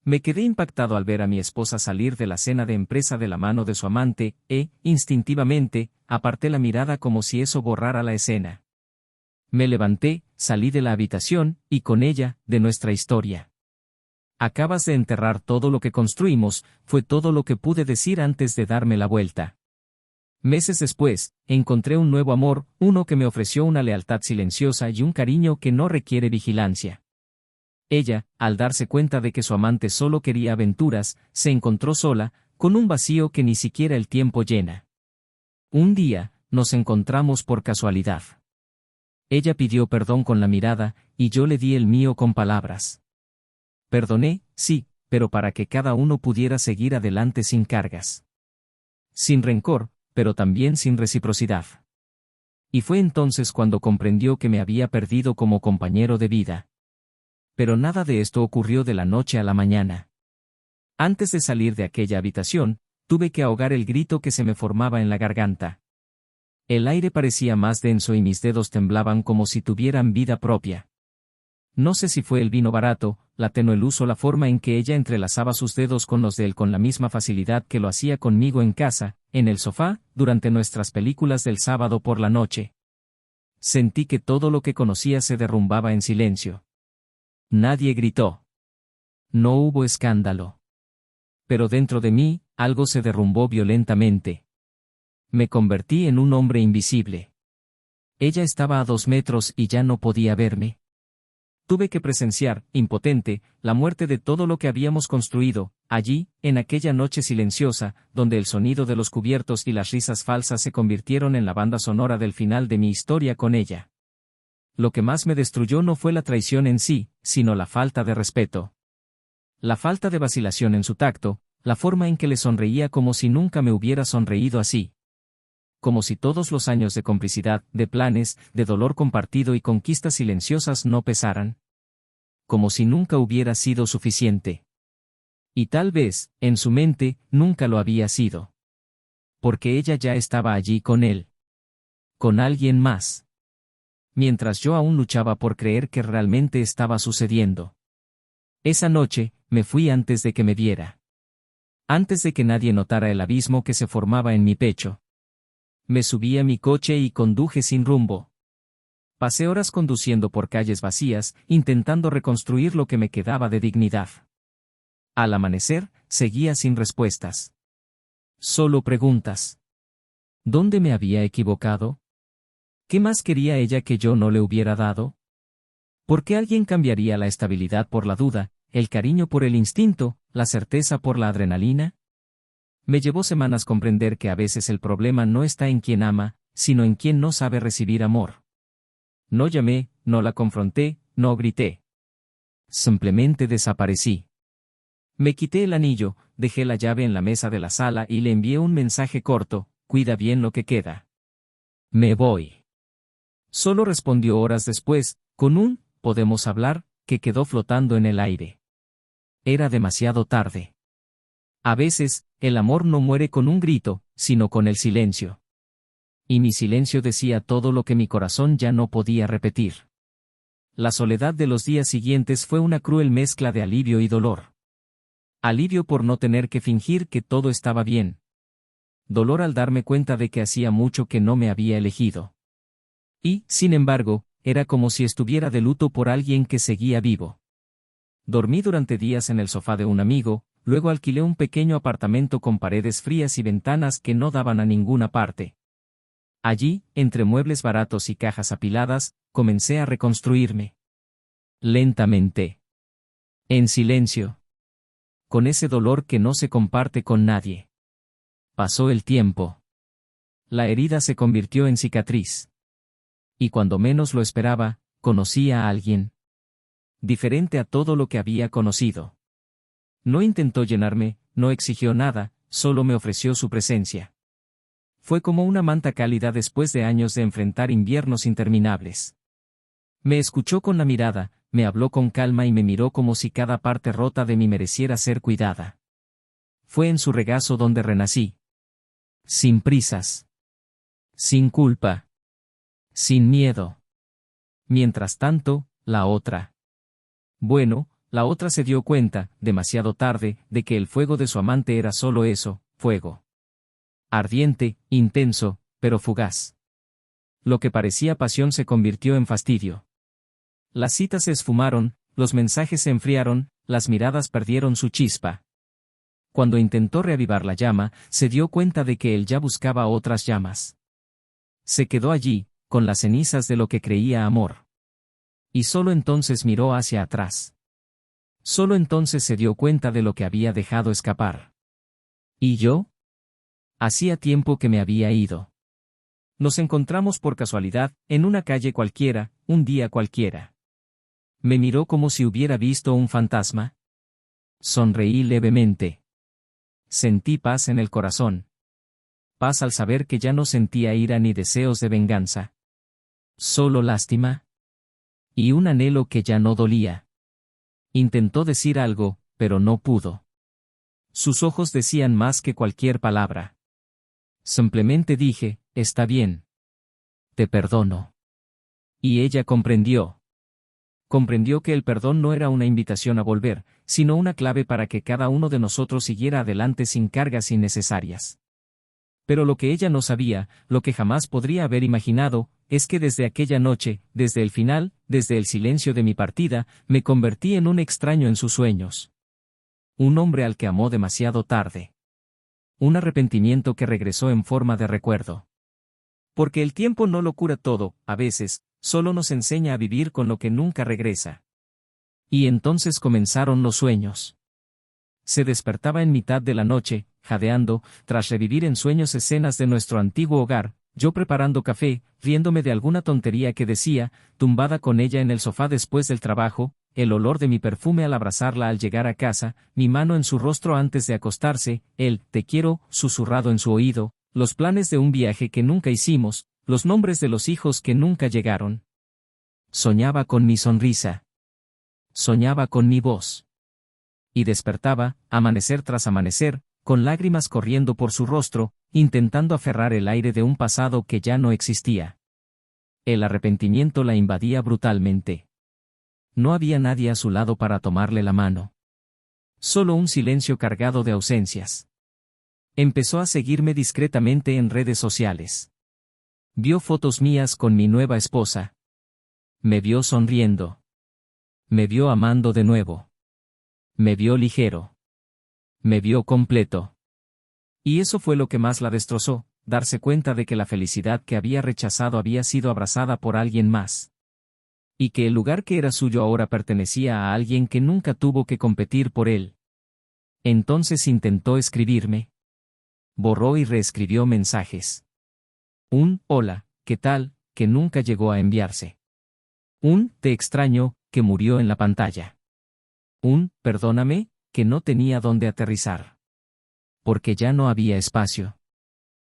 Me quedé impactado al ver a mi esposa salir de la cena de empresa de la mano de su amante, instintivamente, aparté la mirada como si eso borrara la escena. Me levanté, salí de la habitación, y con ella, de nuestra historia. Acabas de enterrar todo lo que construimos, fue todo lo que pude decir antes de darme la vuelta. Meses después, encontré un nuevo amor, uno que me ofreció una lealtad silenciosa y un cariño que no requiere vigilancia. Ella, al darse cuenta de que su amante solo quería aventuras, se encontró sola, con un vacío que ni siquiera el tiempo llena. Un día, nos encontramos por casualidad. Ella pidió perdón con la mirada, y yo le di el mío con palabras. Perdoné, sí, pero para que cada uno pudiera seguir adelante sin cargas. Sin rencor, pero también sin reciprocidad. Y fue entonces cuando comprendió que me había perdido como compañero de vida. Pero nada de esto ocurrió de la noche a la mañana. Antes de salir de aquella habitación, tuve que ahogar el grito que se me formaba en la garganta. El aire parecía más denso y mis dedos temblaban como si tuvieran vida propia. No sé si fue el vino barato, la tenue luz o la forma en que ella entrelazaba sus dedos con los de él con la misma facilidad que lo hacía conmigo en casa, en el sofá, durante nuestras películas del sábado por la noche. Sentí que todo lo que conocía se derrumbaba en silencio. Nadie gritó. No hubo escándalo. Pero dentro de mí, algo se derrumbó violentamente. Me convertí en un hombre invisible. Ella estaba a 2 metros y ya no podía verme. Tuve que presenciar, impotente, la muerte de todo lo que habíamos construido, allí, en aquella noche silenciosa, donde el sonido de los cubiertos y las risas falsas se convirtieron en la banda sonora del final de mi historia con ella. Lo que más me destruyó no fue la traición en sí, sino la falta de respeto. La falta de vacilación en su tacto, la forma en que le sonreía como si nunca me hubiera sonreído así. Como si todos los años de complicidad, de planes, de dolor compartido y conquistas silenciosas no pesaran. Como si nunca hubiera sido suficiente. Y tal vez, en su mente, nunca lo había sido. Porque ella ya estaba allí con él. Con alguien más. Mientras yo aún luchaba por creer que realmente estaba sucediendo. Esa noche, me fui antes de que me viera. Antes de que nadie notara el abismo que se formaba en mi pecho. Me subí a mi coche y conduje sin rumbo. Pasé horas conduciendo por calles vacías, intentando reconstruir lo que me quedaba de dignidad. Al amanecer, seguía sin respuestas. Solo preguntas. ¿Dónde me había equivocado? ¿Qué más quería ella que yo no le hubiera dado? ¿Por qué alguien cambiaría la estabilidad por la duda, el cariño por el instinto, la certeza por la adrenalina? Me llevó semanas comprender que a veces el problema no está en quien ama, sino en quien no sabe recibir amor. No llamé, no la confronté, no grité. Simplemente desaparecí. Me quité el anillo, dejé la llave en la mesa de la sala y le envié un mensaje corto: cuida bien lo que queda. Me voy. Solo respondió horas después, con un «podemos hablar», que quedó flotando en el aire. Era demasiado tarde. A veces, el amor no muere con un grito, sino con el silencio. Y mi silencio decía todo lo que mi corazón ya no podía repetir. La soledad de los días siguientes fue una cruel mezcla de alivio y dolor. Alivio por no tener que fingir que todo estaba bien. Dolor al darme cuenta de que hacía mucho que no me había elegido. Y, sin embargo, era como si estuviera de luto por alguien que seguía vivo. Dormí durante días en el sofá de un amigo, luego alquilé un pequeño apartamento con paredes frías y ventanas que no daban a ninguna parte. Allí, entre muebles baratos y cajas apiladas, comencé a reconstruirme. Lentamente. En silencio. Con ese dolor que no se comparte con nadie. Pasó el tiempo. La herida se convirtió en cicatriz. Y cuando menos lo esperaba, conocí a alguien. Diferente a todo lo que había conocido. No intentó llenarme, no exigió nada, solo me ofreció su presencia. Fue como una manta cálida después de años de enfrentar inviernos interminables. Me escuchó con la mirada, me habló con calma y me miró como si cada parte rota de mí mereciera ser cuidada. Fue en su regazo donde renací. Sin prisas. Sin culpa. Sin miedo. Mientras tanto, la otra. Bueno, la otra se dio cuenta, demasiado tarde, de que el fuego de su amante era solo eso, fuego. Ardiente, intenso, pero fugaz. Lo que parecía pasión se convirtió en fastidio. Las citas se esfumaron, los mensajes se enfriaron, las miradas perdieron su chispa. Cuando intentó reavivar la llama, se dio cuenta de que él ya buscaba otras llamas. Se quedó allí, con las cenizas de lo que creía amor. Y solo entonces miró hacia atrás. Solo entonces se dio cuenta de lo que había dejado escapar. ¿Y yo? Hacía tiempo que me había ido. Nos encontramos por casualidad, en una calle cualquiera, un día cualquiera. Me miró como si hubiera visto un fantasma. Sonreí levemente. Sentí paz en el corazón. Paz al saber que ya no sentía ira ni deseos de venganza. Solo lástima. Y un anhelo que ya no dolía. Intentó decir algo, pero no pudo. Sus ojos decían más que cualquier palabra. Simplemente dije, está bien. Te perdono. Y ella comprendió. Comprendió que el perdón no era una invitación a volver, sino una clave para que cada uno de nosotros siguiera adelante sin cargas innecesarias. Pero lo que ella no sabía, lo que jamás podría haber imaginado, es que desde aquella noche, desde el final, desde el silencio de mi partida, me convertí en un extraño en sus sueños. Un hombre al que amó demasiado tarde. Un arrepentimiento que regresó en forma de recuerdo. Porque el tiempo no lo cura todo, a veces, solo nos enseña a vivir con lo que nunca regresa. Y entonces comenzaron los sueños. Se despertaba en mitad de la noche, jadeando, tras revivir en sueños escenas de nuestro antiguo hogar, yo preparando café, riéndome de alguna tontería que decía, tumbada con ella en el sofá después del trabajo, el olor de mi perfume al abrazarla al llegar a casa, mi mano en su rostro antes de acostarse, el «te quiero» susurrado en su oído, los planes de un viaje que nunca hicimos, los nombres de los hijos que nunca llegaron. Soñaba con mi sonrisa. Soñaba con mi voz. Y despertaba, amanecer tras amanecer, con lágrimas corriendo por su rostro, intentando aferrar el aire de un pasado que ya no existía. El arrepentimiento la invadía brutalmente. No había nadie a su lado para tomarle la mano. Solo un silencio cargado de ausencias. Empezó a seguirme discretamente en redes sociales. Vio fotos mías con mi nueva esposa. Me vio sonriendo. Me vio amando de nuevo. Me vio ligero. Me vio completo. Y eso fue lo que más la destrozó, darse cuenta de que la felicidad que había rechazado había sido abrazada por alguien más. Y que el lugar que era suyo ahora pertenecía a alguien que nunca tuvo que competir por él. Entonces intentó escribirme. Borró y reescribió mensajes. Un «hola, ¿qué tal?», que nunca llegó a enviarse. Un «te extraño», que murió en la pantalla. Un «perdóname», que no tenía dónde aterrizar. Porque ya no había espacio.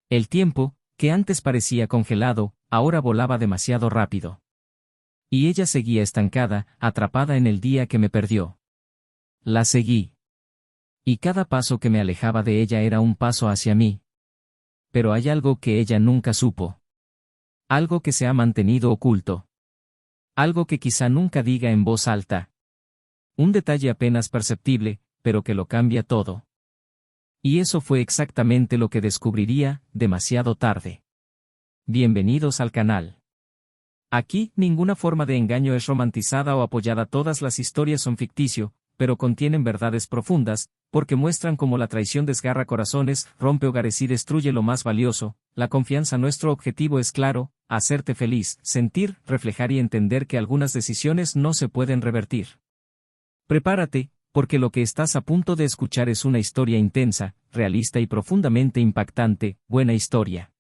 El tiempo, que antes parecía congelado, ahora volaba demasiado rápido. Y ella seguía estancada, atrapada en el día que me perdió. La seguí. Y cada paso que me alejaba de ella era un paso hacia mí. Pero hay algo que ella nunca supo. Algo que se ha mantenido oculto. Algo que quizá nunca diga en voz alta. Un detalle apenas perceptible, pero que lo cambia todo. Y eso fue exactamente lo que descubriría, demasiado tarde. Bienvenidos al canal. Aquí, ninguna forma de engaño es romantizada o apoyada. Todas las historias son ficticio, pero contienen verdades profundas, porque muestran cómo la traición desgarra corazones, rompe hogares y destruye lo más valioso, la confianza. Nuestro objetivo es claro, hacerte feliz, sentir, reflejar y entender que algunas decisiones no se pueden revertir. Prepárate, porque lo que estás a punto de escuchar es una historia intensa, realista y profundamente impactante. Buena historia.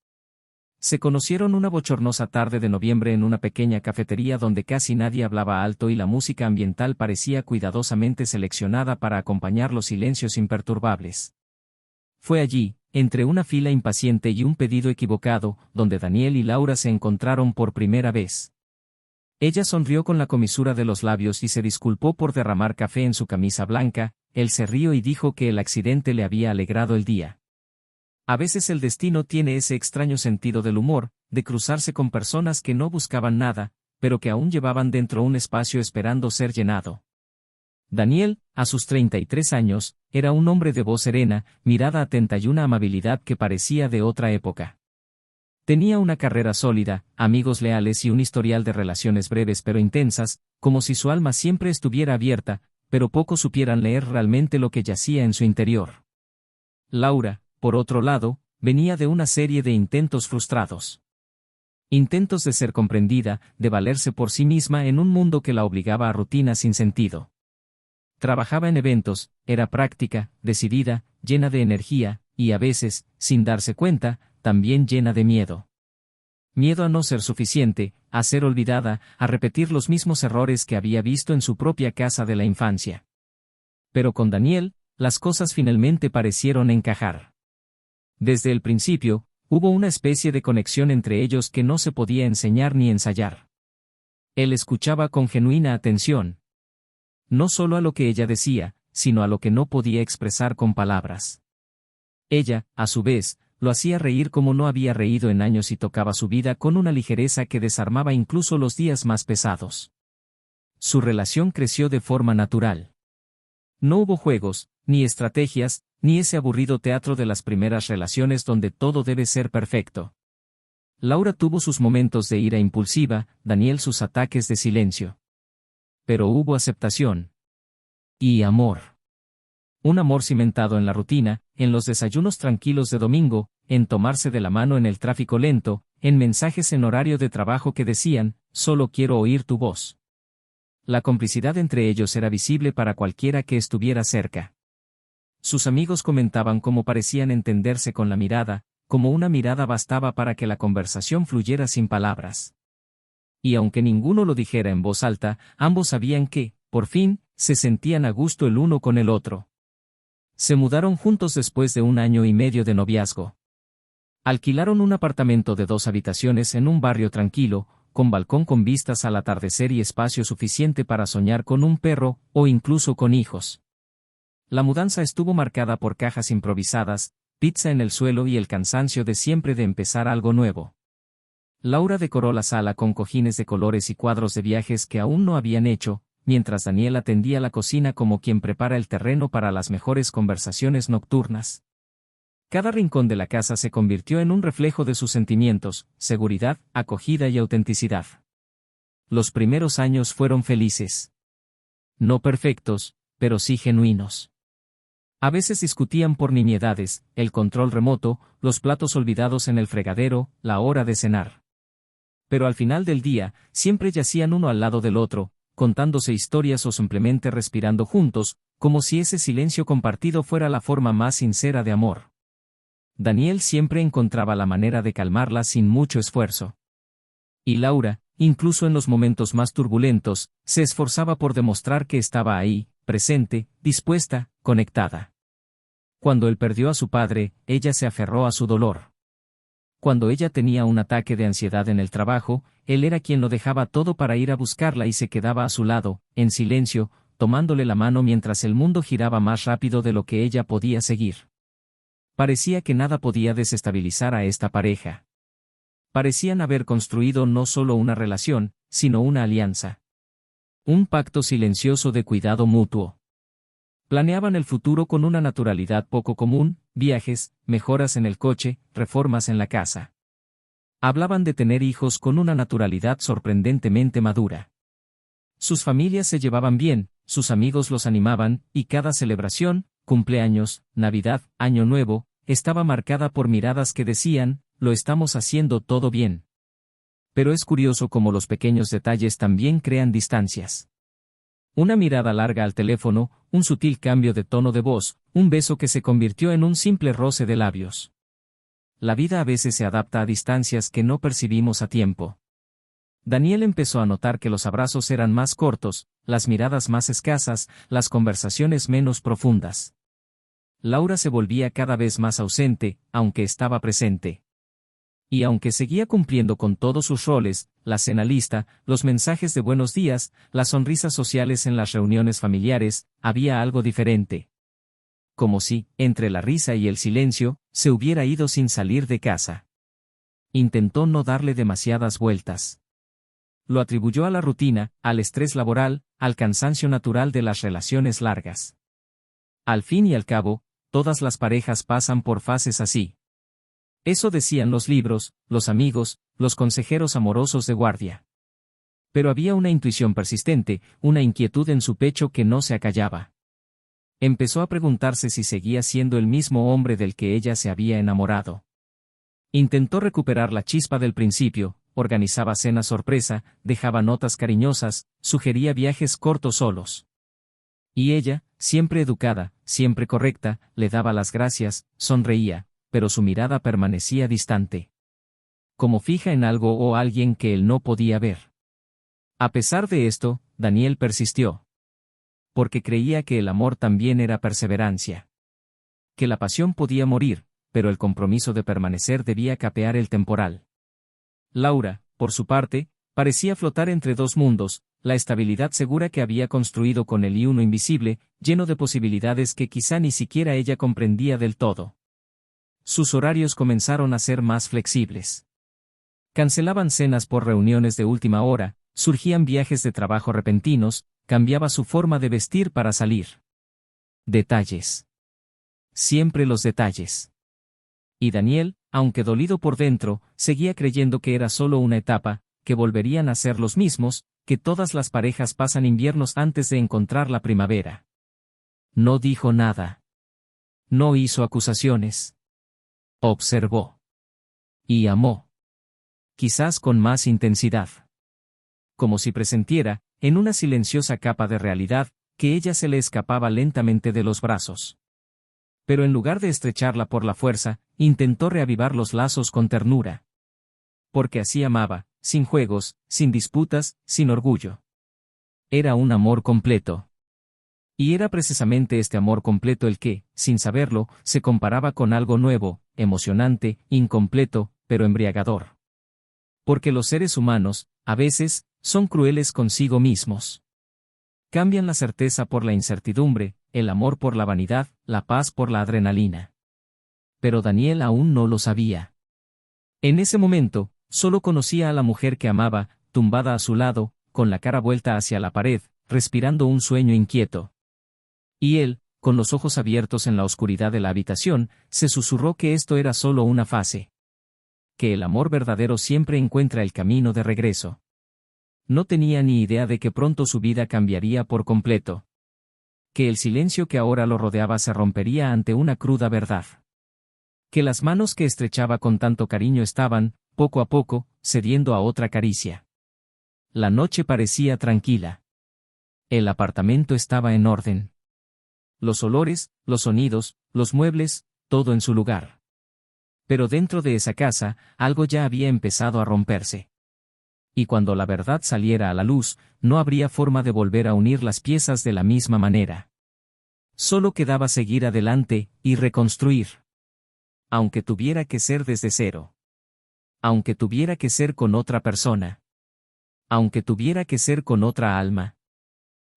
Se conocieron una bochornosa tarde de noviembre en una pequeña cafetería donde casi nadie hablaba alto y la música ambiental parecía cuidadosamente seleccionada para acompañar los silencios imperturbables. Fue allí, entre una fila impaciente y un pedido equivocado, donde Daniel y Laura se encontraron por primera vez. Ella sonrió con la comisura de los labios y se disculpó por derramar café en su camisa blanca. Él se rió y dijo que el accidente le había alegrado el día. A veces el destino tiene ese extraño sentido del humor, de cruzarse con personas que no buscaban nada, pero que aún llevaban dentro un espacio esperando ser llenado. Daniel, a sus 33 años, era un hombre de voz serena, mirada atenta y una amabilidad que parecía de otra época. Tenía una carrera sólida, amigos leales y un historial de relaciones breves pero intensas, como si su alma siempre estuviera abierta, pero pocos supieran leer realmente lo que yacía en su interior. Laura, por otro lado, venía de una serie de intentos frustrados. Intentos de ser comprendida, de valerse por sí misma en un mundo que la obligaba a rutinas sin sentido. Trabajaba en eventos, era práctica, decidida, llena de energía, y a veces, sin darse cuenta, también llena de miedo. Miedo a no ser suficiente, a ser olvidada, a repetir los mismos errores que había visto en su propia casa de la infancia. Pero con Daniel, las cosas finalmente parecieron encajar. Desde el principio, hubo una especie de conexión entre ellos que no se podía enseñar ni ensayar. Él escuchaba con genuina atención. No solo a lo que ella decía, sino a lo que no podía expresar con palabras. Ella, a su vez, lo hacía reír como no había reído en años y tocaba su vida con una ligereza que desarmaba incluso los días más pesados. Su relación creció de forma natural. No hubo juegos, ni estrategias, ni ese aburrido teatro de las primeras relaciones donde todo debe ser perfecto. Laura tuvo sus momentos de ira impulsiva, Daniel sus ataques de silencio. Pero hubo aceptación. Y amor. Un amor cimentado en la rutina, en los desayunos tranquilos de domingo, en tomarse de la mano en el tráfico lento, en mensajes en horario de trabajo que decían, solo quiero oír tu voz. La complicidad entre ellos era visible para cualquiera que estuviera cerca. Sus amigos comentaban cómo parecían entenderse con la mirada, como una mirada bastaba para que la conversación fluyera sin palabras. Y aunque ninguno lo dijera en voz alta, ambos sabían que, por fin, se sentían a gusto el uno con el otro. Se mudaron juntos después de 1 año y medio de noviazgo. Alquilaron un apartamento de 2 habitaciones en un barrio tranquilo, con balcón con vistas al atardecer y espacio suficiente para soñar con un perro, o incluso con hijos. La mudanza estuvo marcada por cajas improvisadas, pizza en el suelo y el cansancio de siempre de empezar algo nuevo. Laura decoró la sala con cojines de colores y cuadros de viajes que aún no habían hecho, mientras Daniel atendía la cocina como quien prepara el terreno para las mejores conversaciones nocturnas. Cada rincón de la casa se convirtió en un reflejo de sus sentimientos, seguridad, acogida y autenticidad. Los primeros años fueron felices. No perfectos, pero sí genuinos. A veces discutían por nimiedades, el control remoto, los platos olvidados en el fregadero, la hora de cenar. Pero al final del día, siempre yacían uno al lado del otro, contándose historias o simplemente respirando juntos, como si ese silencio compartido fuera la forma más sincera de amor. Daniel siempre encontraba la manera de calmarla sin mucho esfuerzo. Y Laura, incluso en los momentos más turbulentos, se esforzaba por demostrar que estaba ahí, presente, dispuesta, conectada. Cuando él perdió a su padre, ella se aferró a su dolor. Cuando ella tenía un ataque de ansiedad en el trabajo, él era quien lo dejaba todo para ir a buscarla y se quedaba a su lado, en silencio, tomándole la mano mientras el mundo giraba más rápido de lo que ella podía seguir. Parecía que nada podía desestabilizar a esta pareja. Parecían haber construido no solo una relación, sino una alianza. Un pacto silencioso de cuidado mutuo. Planeaban el futuro con una naturalidad poco común, viajes, mejoras en el coche, reformas en la casa. Hablaban de tener hijos con una naturalidad sorprendentemente madura. Sus familias se llevaban bien, sus amigos los animaban, y cada celebración, cumpleaños, Navidad, Año Nuevo, estaba marcada por miradas que decían, lo estamos haciendo todo bien. Pero es curioso cómo los pequeños detalles también crean distancias. Una mirada larga al teléfono, un sutil cambio de tono de voz, un beso que se convirtió en un simple roce de labios. La vida a veces se adapta a distancias que no percibimos a tiempo. Daniel empezó a notar que los abrazos eran más cortos, las miradas más escasas, las conversaciones menos profundas. Laura se volvía cada vez más ausente, aunque estaba presente. Y aunque seguía cumpliendo con todos sus roles, la cena lista, los mensajes de buenos días, las sonrisas sociales en las reuniones familiares, había algo diferente. Como si, entre la risa y el silencio, se hubiera ido sin salir de casa. Intentó no darle demasiadas vueltas. lo atribuyó a la rutina, al estrés laboral, al cansancio natural de las relaciones largas. Al fin y al cabo, todas las parejas pasan por fases así. Eso decían los libros, los amigos, los consejeros amorosos de guardia. Pero había una intuición persistente, una inquietud en su pecho que no se acallaba. Empezó a preguntarse si seguía siendo el mismo hombre del que ella se había enamorado. Intentó recuperar la chispa del principio, organizaba cenas sorpresa, dejaba notas cariñosas, sugería viajes cortos solos. Y ella, siempre educada, siempre correcta, le daba las gracias, sonreía, pero su mirada permanecía distante. Como fija en algo o alguien que él no podía ver. A pesar de esto, Daniel persistió. Porque creía que el amor también era perseverancia. Que la pasión podía morir, pero el compromiso de permanecer debía capear el temporal. Laura, por su parte, parecía flotar entre dos mundos, la estabilidad segura que había construido con él y uno invisible, lleno de posibilidades que quizá ni siquiera ella comprendía del todo. Sus horarios comenzaron a ser más flexibles. Cancelaban cenas por reuniones de última hora, surgían viajes de trabajo repentinos, cambiaba su forma de vestir para salir. Detalles. Siempre los detalles. Y Daniel, aunque dolido por dentro, seguía creyendo que era solo una etapa, que volverían a ser los mismos, que todas las parejas pasan inviernos antes de encontrar la primavera. No dijo nada. No hizo acusaciones. Observó. Y amó. Quizás con más intensidad. Como si presentiera, en una silenciosa capa de realidad, que ella se le escapaba lentamente de los brazos. Pero en lugar de estrecharla por la fuerza, intentó reavivar los lazos con ternura. Porque así amaba, sin juegos, sin disputas, sin orgullo. Era un amor completo. Y era precisamente este amor completo el que, sin saberlo, se comparaba con algo nuevo, emocionante, incompleto, pero embriagador. Porque los seres humanos, a veces, son crueles consigo mismos. Cambian la certeza por la incertidumbre, el amor por la vanidad, la paz por la adrenalina. Pero Daniel aún no lo sabía. En ese momento, solo conocía a la mujer que amaba, tumbada a su lado, con la cara vuelta hacia la pared, respirando un sueño inquieto. Y él, con los ojos abiertos en la oscuridad de la habitación, se susurró que esto era solo una fase. Que el amor verdadero siempre encuentra el camino de regreso. No tenía ni idea de que pronto su vida cambiaría por completo. Que el silencio que ahora lo rodeaba se rompería ante una cruda verdad. Que las manos que estrechaba con tanto cariño estaban, poco a poco, cediendo a otra caricia. La noche parecía tranquila. El apartamento estaba en orden. Los olores, los sonidos, los muebles, todo en su lugar. Pero dentro de esa casa, algo ya había empezado a romperse. Y cuando la verdad saliera a la luz, no habría forma de volver a unir las piezas de la misma manera. Solo quedaba seguir adelante, y reconstruir. Aunque tuviera que ser desde cero. Aunque tuviera que ser con otra persona. Aunque tuviera que ser con otra alma.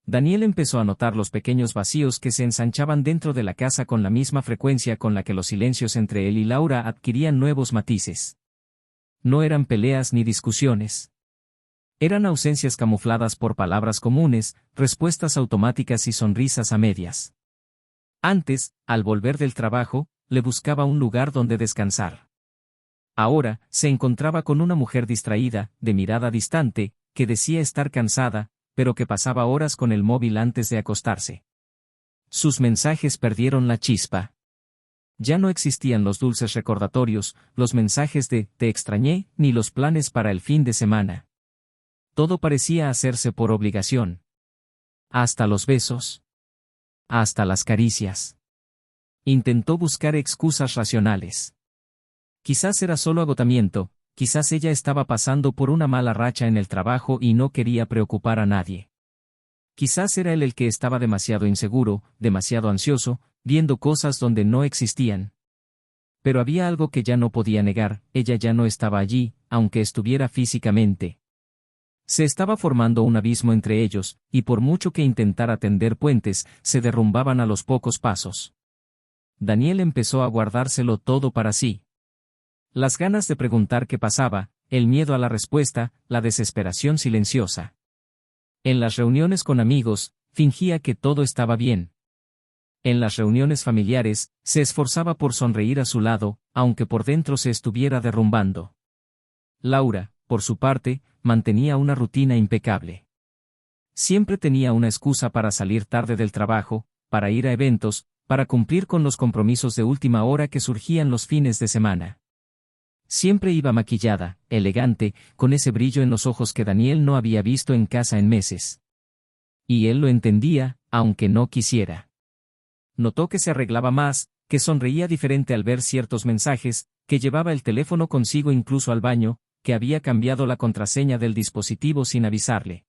Daniel empezó a notar los pequeños vacíos que se ensanchaban dentro de la casa con la misma frecuencia con la que los silencios entre él y Laura adquirían nuevos matices. No eran peleas ni discusiones. Eran ausencias camufladas por palabras comunes, respuestas automáticas y sonrisas a medias. Antes, al volver del trabajo, le buscaba un lugar donde descansar. Ahora, se encontraba con una mujer distraída, de mirada distante, que decía estar cansada, pero que pasaba horas con el móvil antes de acostarse. Sus mensajes perdieron la chispa. Ya no existían los dulces recordatorios, los mensajes de «te extrañé», ni los planes para el fin de semana. Todo parecía hacerse por obligación. Hasta los besos. Hasta las caricias. Intentó buscar excusas racionales. Quizás era solo agotamiento, quizás ella estaba pasando por una mala racha en el trabajo y no quería preocupar a nadie. Quizás era él el que estaba demasiado inseguro, demasiado ansioso, viendo cosas donde no existían. Pero había algo que ya no podía negar, ella ya no estaba allí, aunque estuviera físicamente. Se estaba formando un abismo entre ellos, y por mucho que intentara tender puentes, se derrumbaban a los pocos pasos. Daniel empezó a guardárselo todo para sí. Las ganas de preguntar qué pasaba, el miedo a la respuesta, la desesperación silenciosa. En las reuniones con amigos, fingía que todo estaba bien. En las reuniones familiares, se esforzaba por sonreír a su lado, aunque por dentro se estuviera derrumbando. Laura, por su parte, mantenía una rutina impecable. Siempre tenía una excusa para salir tarde del trabajo, para ir a eventos, para cumplir con los compromisos de última hora que surgían los fines de semana. Siempre iba maquillada, elegante, con ese brillo en los ojos que Daniel no había visto en casa en meses. Y él lo entendía, aunque no quisiera. Notó que se arreglaba más, que sonreía diferente al ver ciertos mensajes, que llevaba el teléfono consigo incluso al baño, que había cambiado la contraseña del dispositivo sin avisarle.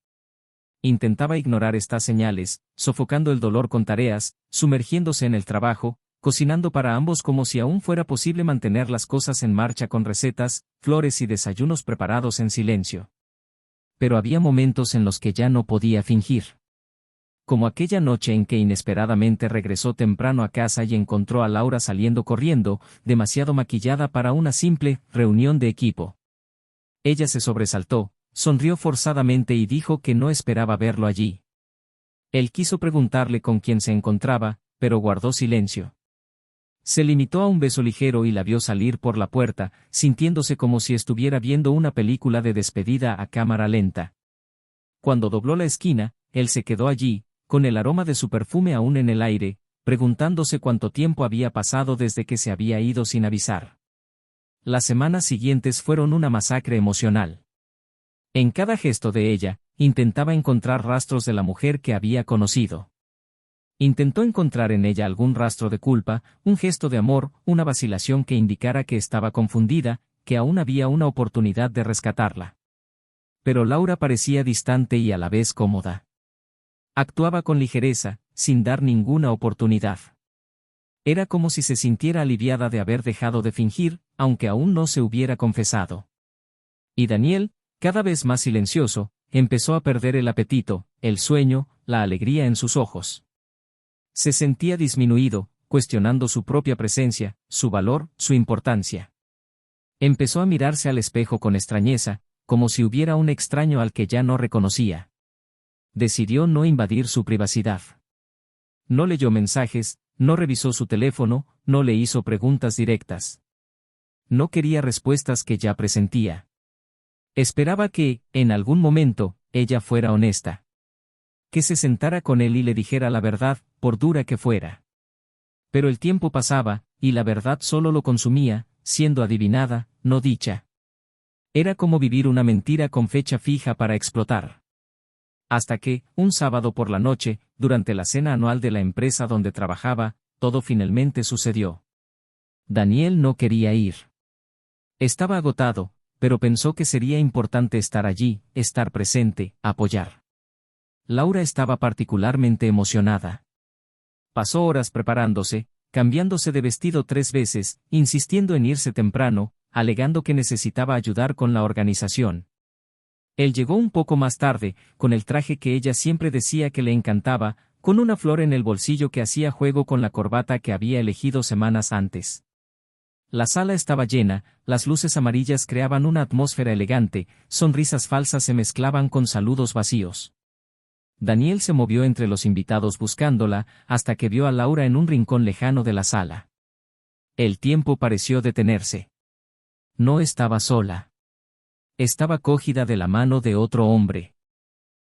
Intentaba ignorar estas señales, sofocando el dolor con tareas, sumergiéndose en el trabajo, cocinando para ambos como si aún fuera posible mantener las cosas en marcha con recetas, flores y desayunos preparados en silencio. Pero había momentos en los que ya no podía fingir. Como aquella noche en que inesperadamente regresó temprano a casa y encontró a Laura saliendo corriendo, demasiado maquillada para una simple reunión de equipo. Ella se sobresaltó, sonrió forzadamente y dijo que no esperaba verlo allí. Él quiso preguntarle con quién se encontraba, pero guardó silencio. Se limitó a un beso ligero y la vio salir por la puerta, sintiéndose como si estuviera viendo una película de despedida a cámara lenta. Cuando dobló la esquina, él se quedó allí, con el aroma de su perfume aún en el aire, preguntándose cuánto tiempo había pasado desde que se había ido sin avisar. Las semanas siguientes fueron una masacre emocional. En cada gesto de ella, intentaba encontrar rastros de la mujer que había conocido. Intentó encontrar en ella algún rastro de culpa, un gesto de amor, una vacilación que indicara que estaba confundida, que aún había una oportunidad de rescatarla. Pero Laura parecía distante y a la vez cómoda. Actuaba con ligereza, sin dar ninguna oportunidad. Era como si se sintiera aliviada de haber dejado de fingir, aunque aún no se hubiera confesado. Y Daniel, cada vez más silencioso, empezó a perder el apetito, el sueño, la alegría en sus ojos. Se sentía disminuido, cuestionando su propia presencia, su valor, su importancia. Empezó a mirarse al espejo con extrañeza, como si hubiera un extraño al que ya no reconocía. Decidió no invadir su privacidad. No leyó mensajes, no revisó su teléfono, no le hizo preguntas directas. No quería respuestas que ya presentía. Esperaba que, en algún momento, ella fuera honesta. Que se sentara con él y le dijera la verdad, por dura que fuera. Pero el tiempo pasaba, y la verdad solo lo consumía, siendo adivinada, no dicha. Era como vivir una mentira con fecha fija para explotar. Hasta que, un sábado por la noche, durante la cena anual de la empresa donde trabajaba, todo finalmente sucedió. Daniel no quería ir. Estaba agotado, pero pensó que sería importante estar allí, estar presente, apoyar. Laura estaba particularmente emocionada. Pasó horas preparándose, cambiándose de vestido 3 veces, insistiendo en irse temprano, alegando que necesitaba ayudar con la organización. Él llegó un poco más tarde, con el traje que ella siempre decía que le encantaba, con una flor en el bolsillo que hacía juego con la corbata que había elegido semanas antes. La sala estaba llena, las luces amarillas creaban una atmósfera elegante, sonrisas falsas se mezclaban con saludos vacíos. Daniel se movió entre los invitados buscándola, hasta que vio a Laura en un rincón lejano de la sala. El tiempo pareció detenerse. No estaba sola. Estaba cogida de la mano de otro hombre.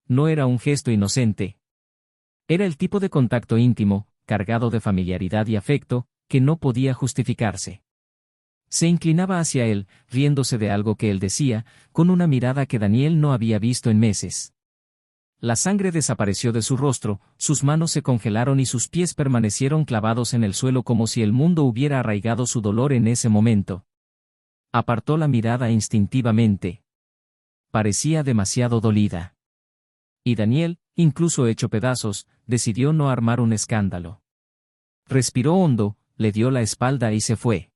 No era un gesto inocente. Era el tipo de contacto íntimo, cargado de familiaridad y afecto, que no podía justificarse. Se inclinaba hacia él, riéndose de algo que él decía, con una mirada que Daniel no había visto en meses. La sangre desapareció de su rostro, sus manos se congelaron y sus pies permanecieron clavados en el suelo como si el mundo hubiera arraigado su dolor en ese momento. Apartó la mirada instintivamente. Parecía demasiado dolida. Y Daniel, incluso hecho pedazos, decidió no armar un escándalo. Respiró hondo, le dio la espalda y se fue.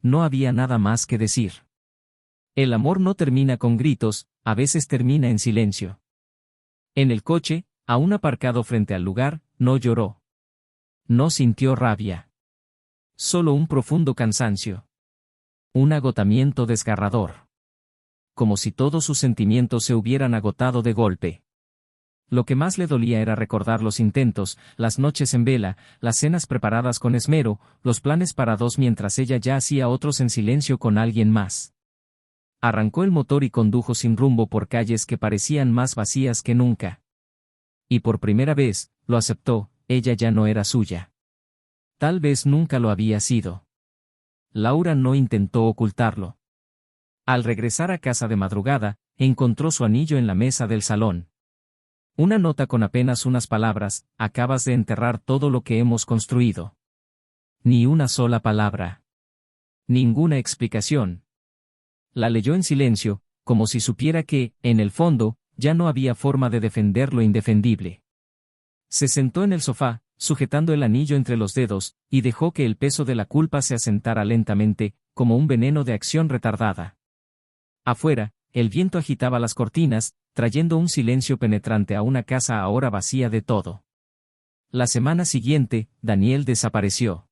No había nada más que decir. El amor no termina con gritos, a veces termina en silencio. En el coche, aún aparcado frente al lugar, no lloró. No sintió rabia. Solo un profundo cansancio. Un agotamiento desgarrador. como si todos sus sentimientos se hubieran agotado de golpe. Lo que más le dolía era recordar los intentos, las noches en vela, las cenas preparadas con esmero, los planes para dos mientras ella ya hacía otros en silencio con alguien más. Arrancó el motor y condujo sin rumbo por calles que parecían más vacías que nunca. Y por primera vez, lo aceptó, ella ya no era suya. Tal vez nunca lo había sido. Laura no intentó ocultarlo. Al regresar a casa de madrugada, encontró su anillo en la mesa del salón. Una nota con apenas unas palabras: acabas de enterrar todo lo que hemos construido. Ni una sola palabra. Ninguna explicación. La leyó en silencio, como si supiera que, en el fondo, ya no había forma de defender lo indefendible. Se sentó en el sofá, sujetando el anillo entre los dedos, y dejó que el peso de la culpa se asentara lentamente, como un veneno de acción retardada. Afuera, el viento agitaba las cortinas, trayendo un silencio penetrante a una casa ahora vacía de todo. La semana siguiente, Daniel desapareció.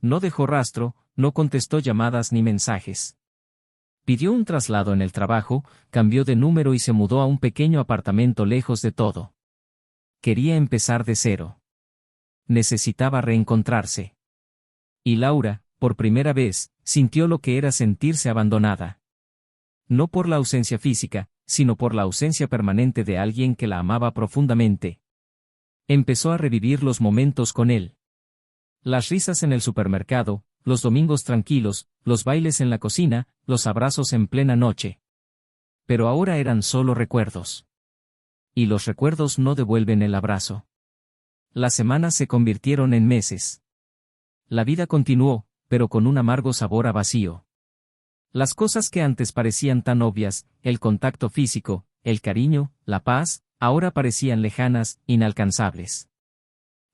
No dejó rastro, no contestó llamadas ni mensajes. Pidió un traslado en el trabajo, cambió de número y se mudó a un pequeño apartamento lejos de todo. Quería empezar de cero. Necesitaba reencontrarse. Y Laura, por primera vez, sintió lo que era sentirse abandonada. No por la ausencia física, sino por la ausencia permanente de alguien que la amaba profundamente. Empezó a revivir los momentos con él. Las risas en el supermercado, los domingos tranquilos, los bailes en la cocina, los abrazos en plena noche. Pero ahora eran solo recuerdos. Y los recuerdos no devuelven el abrazo. Las semanas se convirtieron en meses. La vida continuó, pero con un amargo sabor a vacío. Las cosas que antes parecían tan obvias, el contacto físico, el cariño, la paz, ahora parecían lejanas, inalcanzables.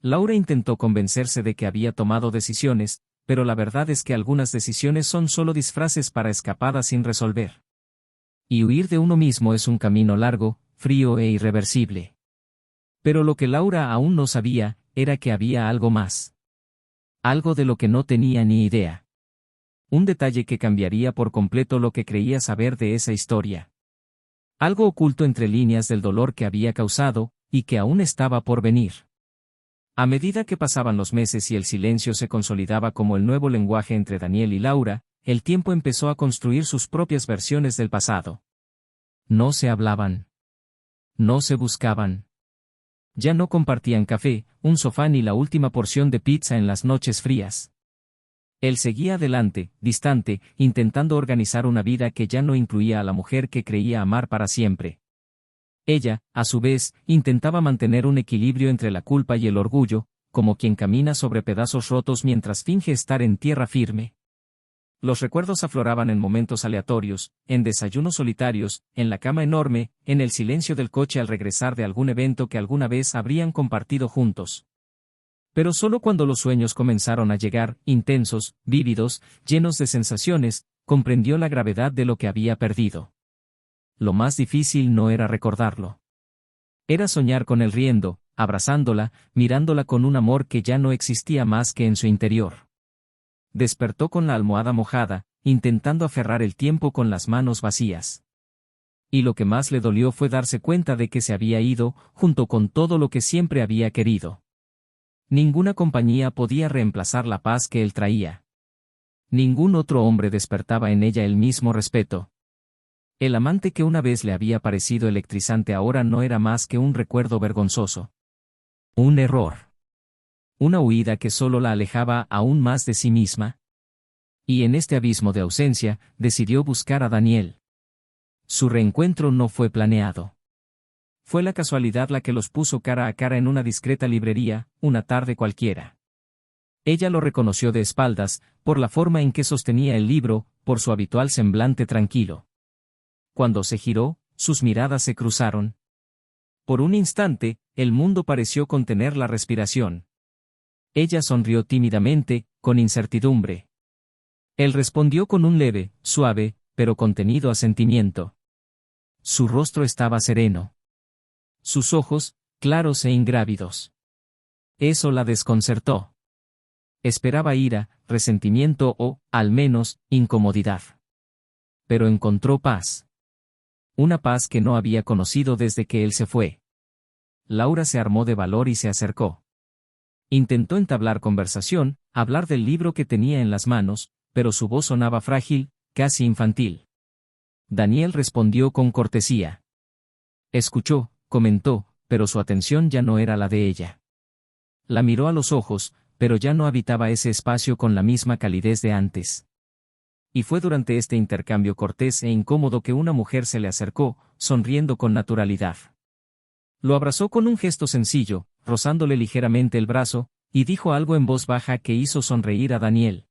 Laura intentó convencerse de que había tomado decisiones, pero la verdad es que algunas decisiones son solo disfraces para escapadas sin resolver. Y huir de uno mismo es un camino largo, frío e irreversible. Pero lo que Laura aún no sabía, era que había algo más. Algo de lo que no tenía ni idea. Un detalle que cambiaría por completo lo que creía saber de esa historia. Algo oculto entre líneas del dolor que había causado, y que aún estaba por venir. A medida que pasaban los meses y el silencio se consolidaba como el nuevo lenguaje entre Daniel y Laura, el tiempo empezó a construir sus propias versiones del pasado. No se hablaban. No se buscaban. Ya no compartían café, un sofá ni la última porción de pizza en las noches frías. Él seguía adelante, distante, intentando organizar una vida que ya no incluía a la mujer que creía amar para siempre. Ella, a su vez, intentaba mantener un equilibrio entre la culpa y el orgullo, como quien camina sobre pedazos rotos mientras finge estar en tierra firme. Los recuerdos afloraban en momentos aleatorios, en desayunos solitarios, en la cama enorme, en el silencio del coche al regresar de algún evento que alguna vez habrían compartido juntos. Pero solo cuando los sueños comenzaron a llegar, intensos, vívidos, llenos de sensaciones, comprendió la gravedad de lo que había perdido. Lo más difícil no era recordarlo. Era soñar con él riendo, abrazándola, mirándola con un amor que ya no existía más que en su interior. Despertó con la almohada mojada, intentando aferrar el tiempo con las manos vacías. Y lo que más le dolió fue darse cuenta de que se había ido, junto con todo lo que siempre había querido. Ninguna compañía podía reemplazar la paz que él traía. Ningún otro hombre despertaba en ella el mismo respeto. El amante que una vez le había parecido electrizante ahora no era más que un recuerdo vergonzoso. Un error. Una huida que solo la alejaba aún más de sí misma. Y en este abismo de ausencia, decidió buscar a Daniel. Su reencuentro no fue planeado. Fue la casualidad la que los puso cara a cara en una discreta librería, una tarde cualquiera. Ella lo reconoció de espaldas, por la forma en que sostenía el libro, por su habitual semblante tranquilo. Cuando se giró, sus miradas se cruzaron. Por un instante, el mundo pareció contener la respiración. Ella sonrió tímidamente, con incertidumbre. Él respondió con un leve, suave, pero contenido asentimiento. Su rostro estaba sereno. Sus ojos, claros e ingrávidos. Eso la desconcertó. Esperaba ira, resentimiento o, al menos, incomodidad. Pero encontró paz. Una paz que no había conocido desde que él se fue. Laura se armó de valor y se acercó. Intentó entablar conversación, hablar del libro que tenía en las manos, pero su voz sonaba frágil, casi infantil. Daniel respondió con cortesía. Escuchó, comentó, pero su atención ya no era la de ella. La miró a los ojos, pero ya no habitaba ese espacio con la misma calidez de antes. Y fue durante este intercambio cortés e incómodo que una mujer se le acercó, sonriendo con naturalidad. Lo abrazó con un gesto sencillo, rozándole ligeramente el brazo, y dijo algo en voz baja que hizo sonreír a Daniel.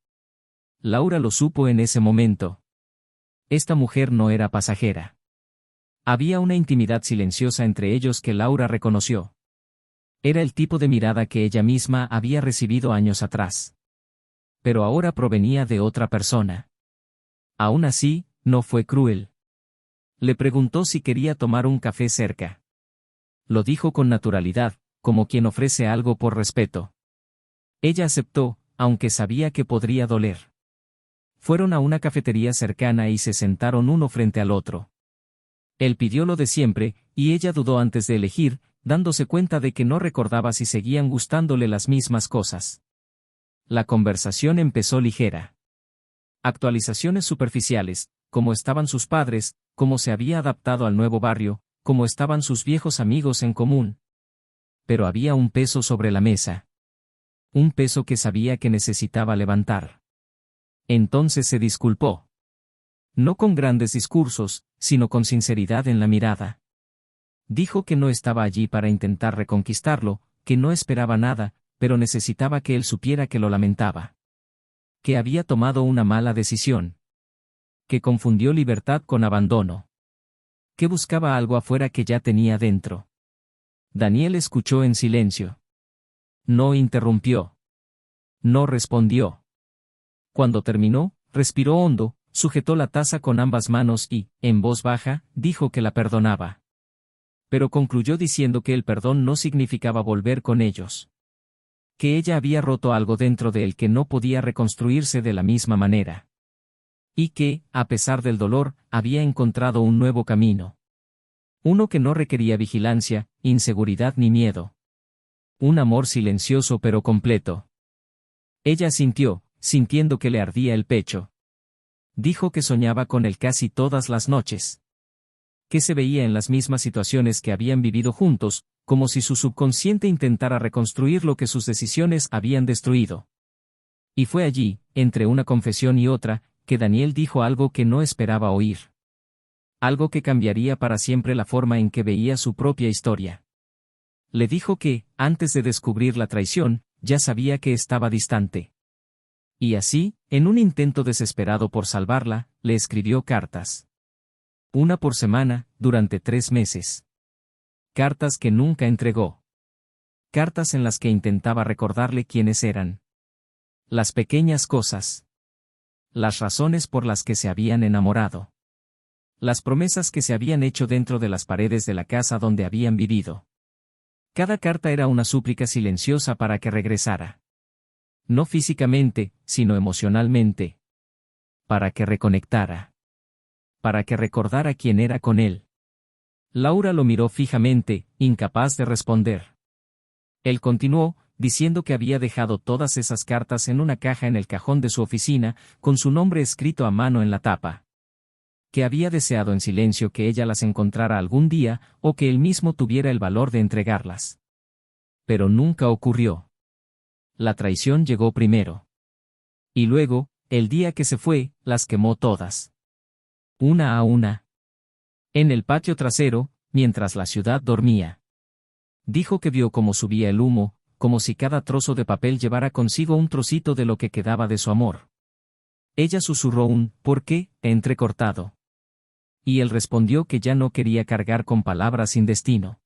Laura lo supo en ese momento. Esta mujer no era pasajera. Había una intimidad silenciosa entre ellos que Laura reconoció. Era el tipo de mirada que ella misma había recibido años atrás. Pero ahora provenía de otra persona. Aún así, no fue cruel. Le preguntó si quería tomar un café cerca. Lo dijo con naturalidad, como quien ofrece algo por respeto. Ella aceptó, aunque sabía que podría doler. Fueron a una cafetería cercana y se sentaron uno frente al otro. Él pidió lo de siempre, y ella dudó antes de elegir, dándose cuenta de que no recordaba si seguían gustándole las mismas cosas. La conversación empezó ligera. Actualizaciones superficiales, cómo estaban sus padres, cómo se había adaptado al nuevo barrio, cómo estaban sus viejos amigos en común. Pero había un peso sobre la mesa. Un peso que sabía que necesitaba levantar. Entonces se disculpó. No con grandes discursos, sino con sinceridad en la mirada. Dijo que no estaba allí para intentar reconquistarlo, que no esperaba nada, pero necesitaba que él supiera que lo lamentaba. Que había tomado una mala decisión. Que confundió libertad con abandono. Que buscaba algo afuera que ya tenía dentro. Daniel escuchó en silencio. No interrumpió. No respondió. Cuando terminó, respiró hondo, sujetó la taza con ambas manos y, en voz baja, dijo que la perdonaba. Pero concluyó diciendo que el perdón no significaba volver con ellos. Que ella había roto algo dentro de él que no podía reconstruirse de la misma manera. Y que, a pesar del dolor, había encontrado un nuevo camino. Uno que no requería vigilancia, inseguridad ni miedo. Un amor silencioso pero completo. Ella sintiendo que le ardía el pecho. Dijo que soñaba con él casi todas las noches. Que se veía en las mismas situaciones que habían vivido juntos, como si su subconsciente intentara reconstruir lo que sus decisiones habían destruido. Y fue allí, entre una confesión y otra, que Daniel dijo algo que no esperaba oír. Algo que cambiaría para siempre la forma en que veía su propia historia. Le dijo que, antes de descubrir la traición, ya sabía que estaba distante. Y así, en un intento desesperado por salvarla, le escribió cartas. Una por semana, durante 3 meses. Cartas que nunca entregó. Cartas en las que intentaba recordarle quiénes eran. Las pequeñas cosas. Las razones por las que se habían enamorado. Las promesas que se habían hecho dentro de las paredes de la casa donde habían vivido. Cada carta era una súplica silenciosa para que regresara. No físicamente, sino emocionalmente. Para que reconectara. Para que recordara quién era con él. Laura lo miró fijamente, incapaz de responder. Él continuó, diciendo que había dejado todas esas cartas en una caja en el cajón de su oficina, con su nombre escrito a mano en la tapa. Que había deseado en silencio que ella las encontrara algún día, o que él mismo tuviera el valor de entregarlas. Pero nunca ocurrió. La traición llegó primero. Y luego, el día que se fue, las quemó todas. Una a una. En el patio trasero, mientras la ciudad dormía. Dijo que vio cómo subía el humo, como si cada trozo de papel llevara consigo un trocito de lo que quedaba de su amor. Ella susurró un «¿por qué?», entrecortado. Y él respondió que ya no quería cargar con palabras sin destino.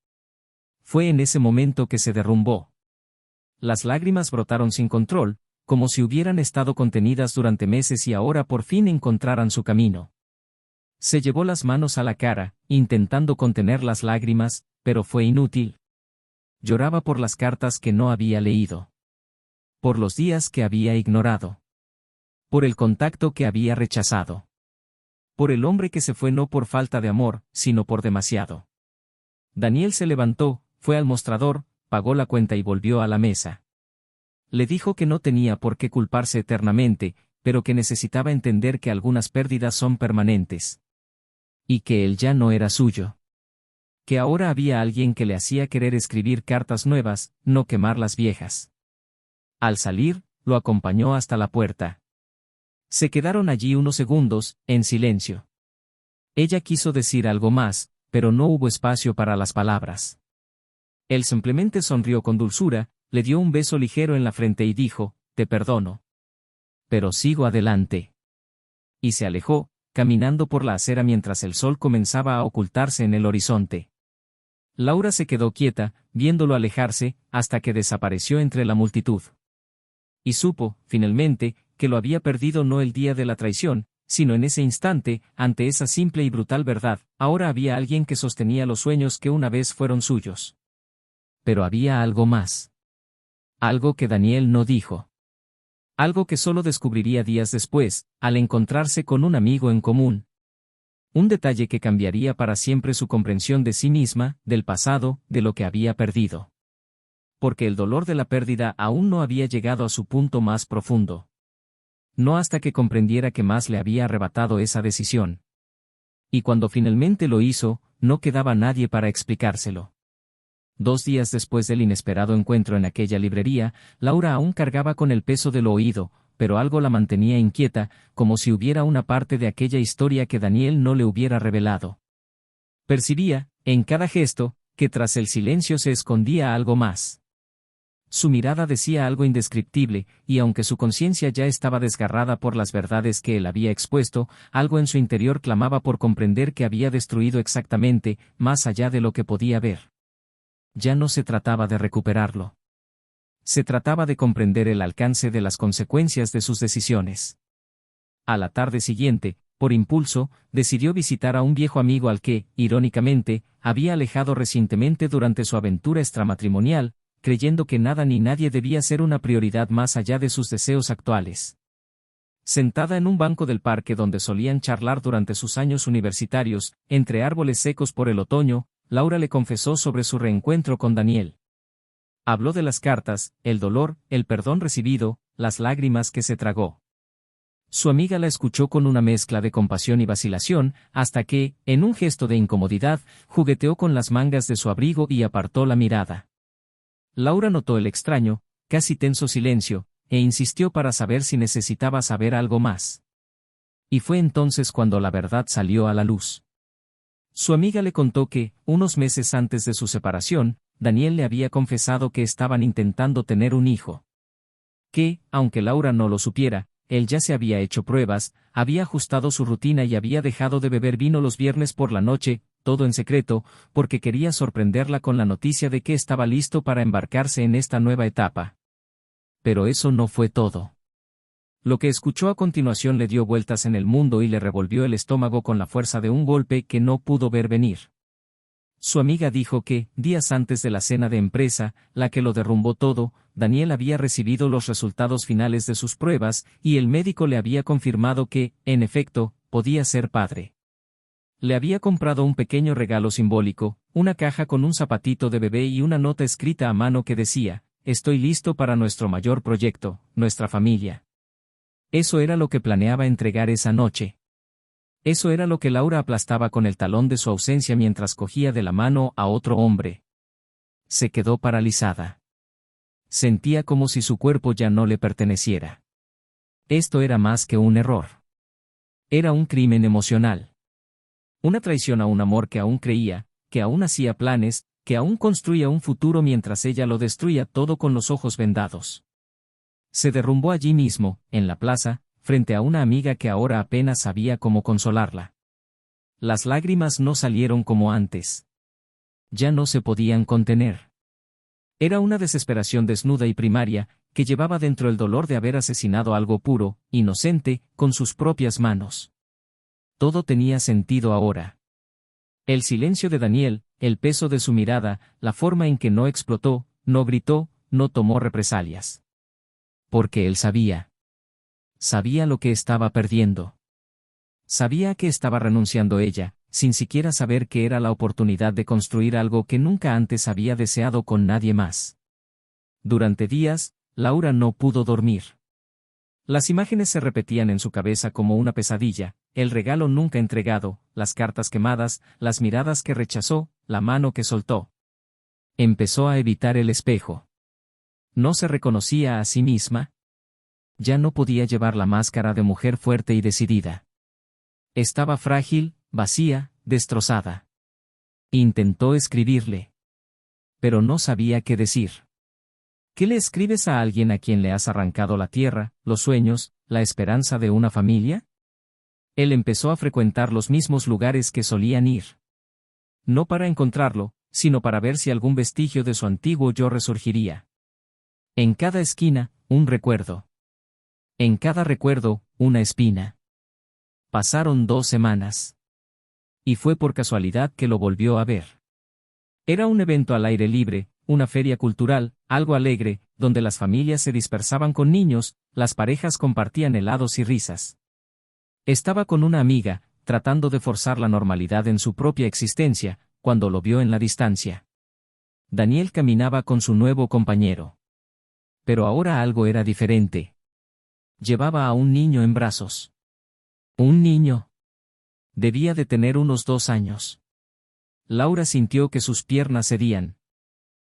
Fue en ese momento que se derrumbó. Las lágrimas brotaron sin control, como si hubieran estado contenidas durante meses y ahora por fin encontraran su camino. Se llevó las manos a la cara, intentando contener las lágrimas, pero fue inútil. Lloraba por las cartas que no había leído. Por los días que había ignorado. Por el contacto que había rechazado. por el hombre que se fue no por falta de amor, sino por demasiado. Daniel se levantó, fue al mostrador, pagó la cuenta y volvió a la mesa. Le dijo que no tenía por qué culparse eternamente, pero que necesitaba entender que algunas pérdidas son permanentes. Y que él ya no era suyo. Que ahora había alguien que le hacía querer escribir cartas nuevas, no quemar las viejas. Al salir, lo acompañó hasta la puerta. Se quedaron allí unos segundos, en silencio. Ella quiso decir algo más, pero no hubo espacio para las palabras. Él simplemente sonrió con dulzura, le dio un beso ligero en la frente y dijo, «Te perdono. Pero sigo adelante». Y se alejó, caminando por la acera mientras el sol comenzaba a ocultarse en el horizonte. Laura se quedó quieta, viéndolo alejarse, hasta que desapareció entre la multitud. Y supo, finalmente, que lo había perdido no el día de la traición, sino en ese instante, ante esa simple y brutal verdad, ahora había alguien que sostenía los sueños que una vez fueron suyos. Pero había algo más. Algo que Daniel no dijo. Algo que solo descubriría días después, al encontrarse con un amigo en común. Un detalle que cambiaría para siempre su comprensión de sí misma, del pasado, de lo que había perdido. Porque el dolor de la pérdida aún no había llegado a su punto más profundo. No hasta que comprendiera que más le había arrebatado esa decisión. Y cuando finalmente lo hizo, no quedaba nadie para explicárselo. 2 días después del inesperado encuentro en aquella librería, Laura aún cargaba con el peso de lo oído, pero algo la mantenía inquieta, como si hubiera una parte de aquella historia que Daniel no le hubiera revelado. Percibía, en cada gesto, que tras el silencio se escondía algo más. Su mirada decía algo indescriptible, y aunque su conciencia ya estaba desgarrada por las verdades que él había expuesto, algo en su interior clamaba por comprender que había destruido exactamente, más allá de lo que podía ver. Ya no se trataba de recuperarlo. Se trataba de comprender el alcance de las consecuencias de sus decisiones. A la tarde siguiente, por impulso, decidió visitar a un viejo amigo al que, irónicamente, había alejado recientemente durante su aventura extramatrimonial, creyendo que nada ni nadie debía ser una prioridad más allá de sus deseos actuales. Sentada en un banco del parque donde solían charlar durante sus años universitarios, entre árboles secos por el otoño, Laura le confesó sobre su reencuentro con Daniel. Habló de las cartas, el dolor, el perdón recibido, las lágrimas que se tragó. Su amiga la escuchó con una mezcla de compasión y vacilación, hasta que, en un gesto de incomodidad, jugueteó con las mangas de su abrigo y apartó la mirada. Laura notó el extraño, casi tenso silencio, e insistió para saber si necesitaba saber algo más. Y fue entonces cuando la verdad salió a la luz. Su amiga le contó que, unos meses antes de su separación, Daniel le había confesado que estaban intentando tener un hijo. Que, aunque Laura no lo supiera, él ya se había hecho pruebas, había ajustado su rutina y había dejado de beber vino los viernes por la noche, todo en secreto, porque quería sorprenderla con la noticia de que estaba listo para embarcarse en esta nueva etapa. Pero eso no fue todo. Lo que escuchó a continuación le dio vueltas en el mundo y le revolvió el estómago con la fuerza de un golpe que no pudo ver venir. Su amiga dijo que, días antes de la cena de empresa, la que lo derrumbó todo, Daniel había recibido los resultados finales de sus pruebas, y el médico le había confirmado que, en efecto, podía ser padre. Le había comprado un pequeño regalo simbólico, una caja con un zapatito de bebé y una nota escrita a mano que decía, «Estoy listo para nuestro mayor proyecto, nuestra familia». Eso era lo que planeaba entregar esa noche. Eso era lo que Laura aplastaba con el talón de su ausencia mientras cogía de la mano a otro hombre. Se quedó paralizada. Sentía como si su cuerpo ya no le perteneciera. Esto era más que un error. Era un crimen emocional. Una traición a un amor que aún creía, que aún hacía planes, que aún construía un futuro mientras ella lo destruía todo con los ojos vendados. Se derrumbó allí mismo, en la plaza, frente a una amiga que ahora apenas sabía cómo consolarla. Las lágrimas no salieron como antes. Ya no se podían contener. Era una desesperación desnuda y primaria, que llevaba dentro el dolor de haber asesinado algo puro, inocente, con sus propias manos. Todo tenía sentido ahora. El silencio de Daniel, el peso de su mirada, la forma en que no explotó, no gritó, no tomó represalias. Porque él sabía. Sabía lo que estaba perdiendo. Sabía que estaba renunciando ella, sin siquiera saber que era la oportunidad de construir algo que nunca antes había deseado con nadie más. Durante días, Laura no pudo dormir. Las imágenes se repetían en su cabeza como una pesadilla, el regalo nunca entregado, las cartas quemadas, las miradas que rechazó, la mano que soltó. Empezó a evitar el espejo. ¿No se reconocía a sí misma? Ya no podía llevar la máscara de mujer fuerte y decidida. Estaba frágil, vacía, destrozada. Intentó escribirle. Pero no sabía qué decir. ¿Qué le escribes a alguien a quien le has arrancado la tierra, los sueños, la esperanza de una familia? Él empezó a frecuentar los mismos lugares que solían ir. No para encontrarlo, sino para ver si algún vestigio de su antiguo yo resurgiría. En cada esquina, un recuerdo. En cada recuerdo, una espina. Pasaron 2 semanas. Y fue por casualidad que lo volvió a ver. Era un evento al aire libre, una feria cultural, algo alegre, donde las familias se dispersaban con niños, las parejas compartían helados y risas. Estaba con una amiga, tratando de forzar la normalidad en su propia existencia, cuando lo vio en la distancia. Daniel caminaba con su nuevo compañero. Pero ahora algo era diferente. Llevaba a un niño en brazos. Un niño. Debía de tener unos 2 años. Laura sintió que sus piernas cedían.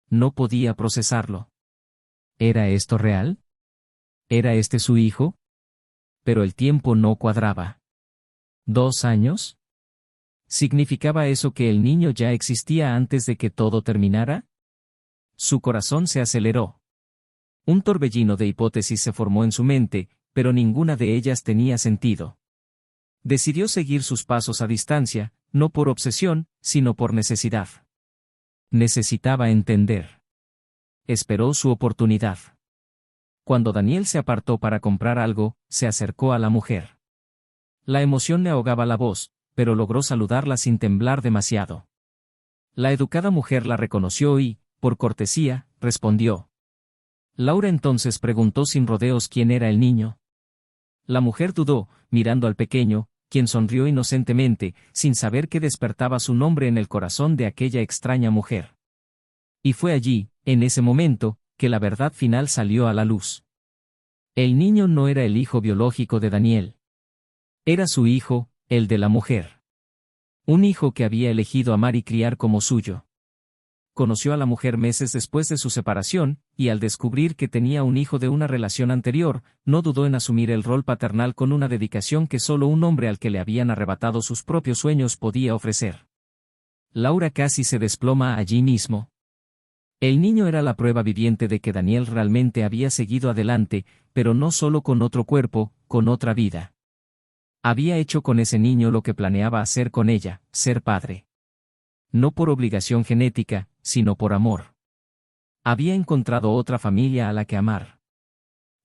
No podía procesarlo. ¿Era esto real? ¿Era este su hijo? Pero el tiempo no cuadraba. ¿2 años? ¿Significaba eso que el niño ya existía antes de que todo terminara? Su corazón se aceleró. Un torbellino de hipótesis se formó en su mente, pero ninguna de ellas tenía sentido. Decidió seguir sus pasos a distancia, no por obsesión, sino por necesidad. Necesitaba entender. Esperó su oportunidad. Cuando Daniel se apartó para comprar algo, se acercó a la mujer. La emoción le ahogaba la voz, pero logró saludarla sin temblar demasiado. La educada mujer la reconoció y, por cortesía, respondió. Laura entonces preguntó sin rodeos quién era el niño. La mujer dudó, mirando al pequeño, quien sonrió inocentemente, sin saber que despertaba su nombre en el corazón de aquella extraña mujer. Y fue allí, en ese momento, que la verdad final salió a la luz. El niño no era el hijo biológico de Daniel. Era su hijo, el de la mujer. Un hijo que había elegido amar y criar como suyo. Conoció a la mujer meses después de su separación, y al descubrir que tenía un hijo de una relación anterior, no dudó en asumir el rol paternal con una dedicación que solo un hombre al que le habían arrebatado sus propios sueños podía ofrecer. Laura casi se desploma allí mismo. El niño era la prueba viviente de que Daniel realmente había seguido adelante, pero no solo con otro cuerpo, con otra vida. Había hecho con ese niño lo que planeaba hacer con ella, ser padre. No por obligación genética, sino por amor. Había encontrado otra familia a la que amar.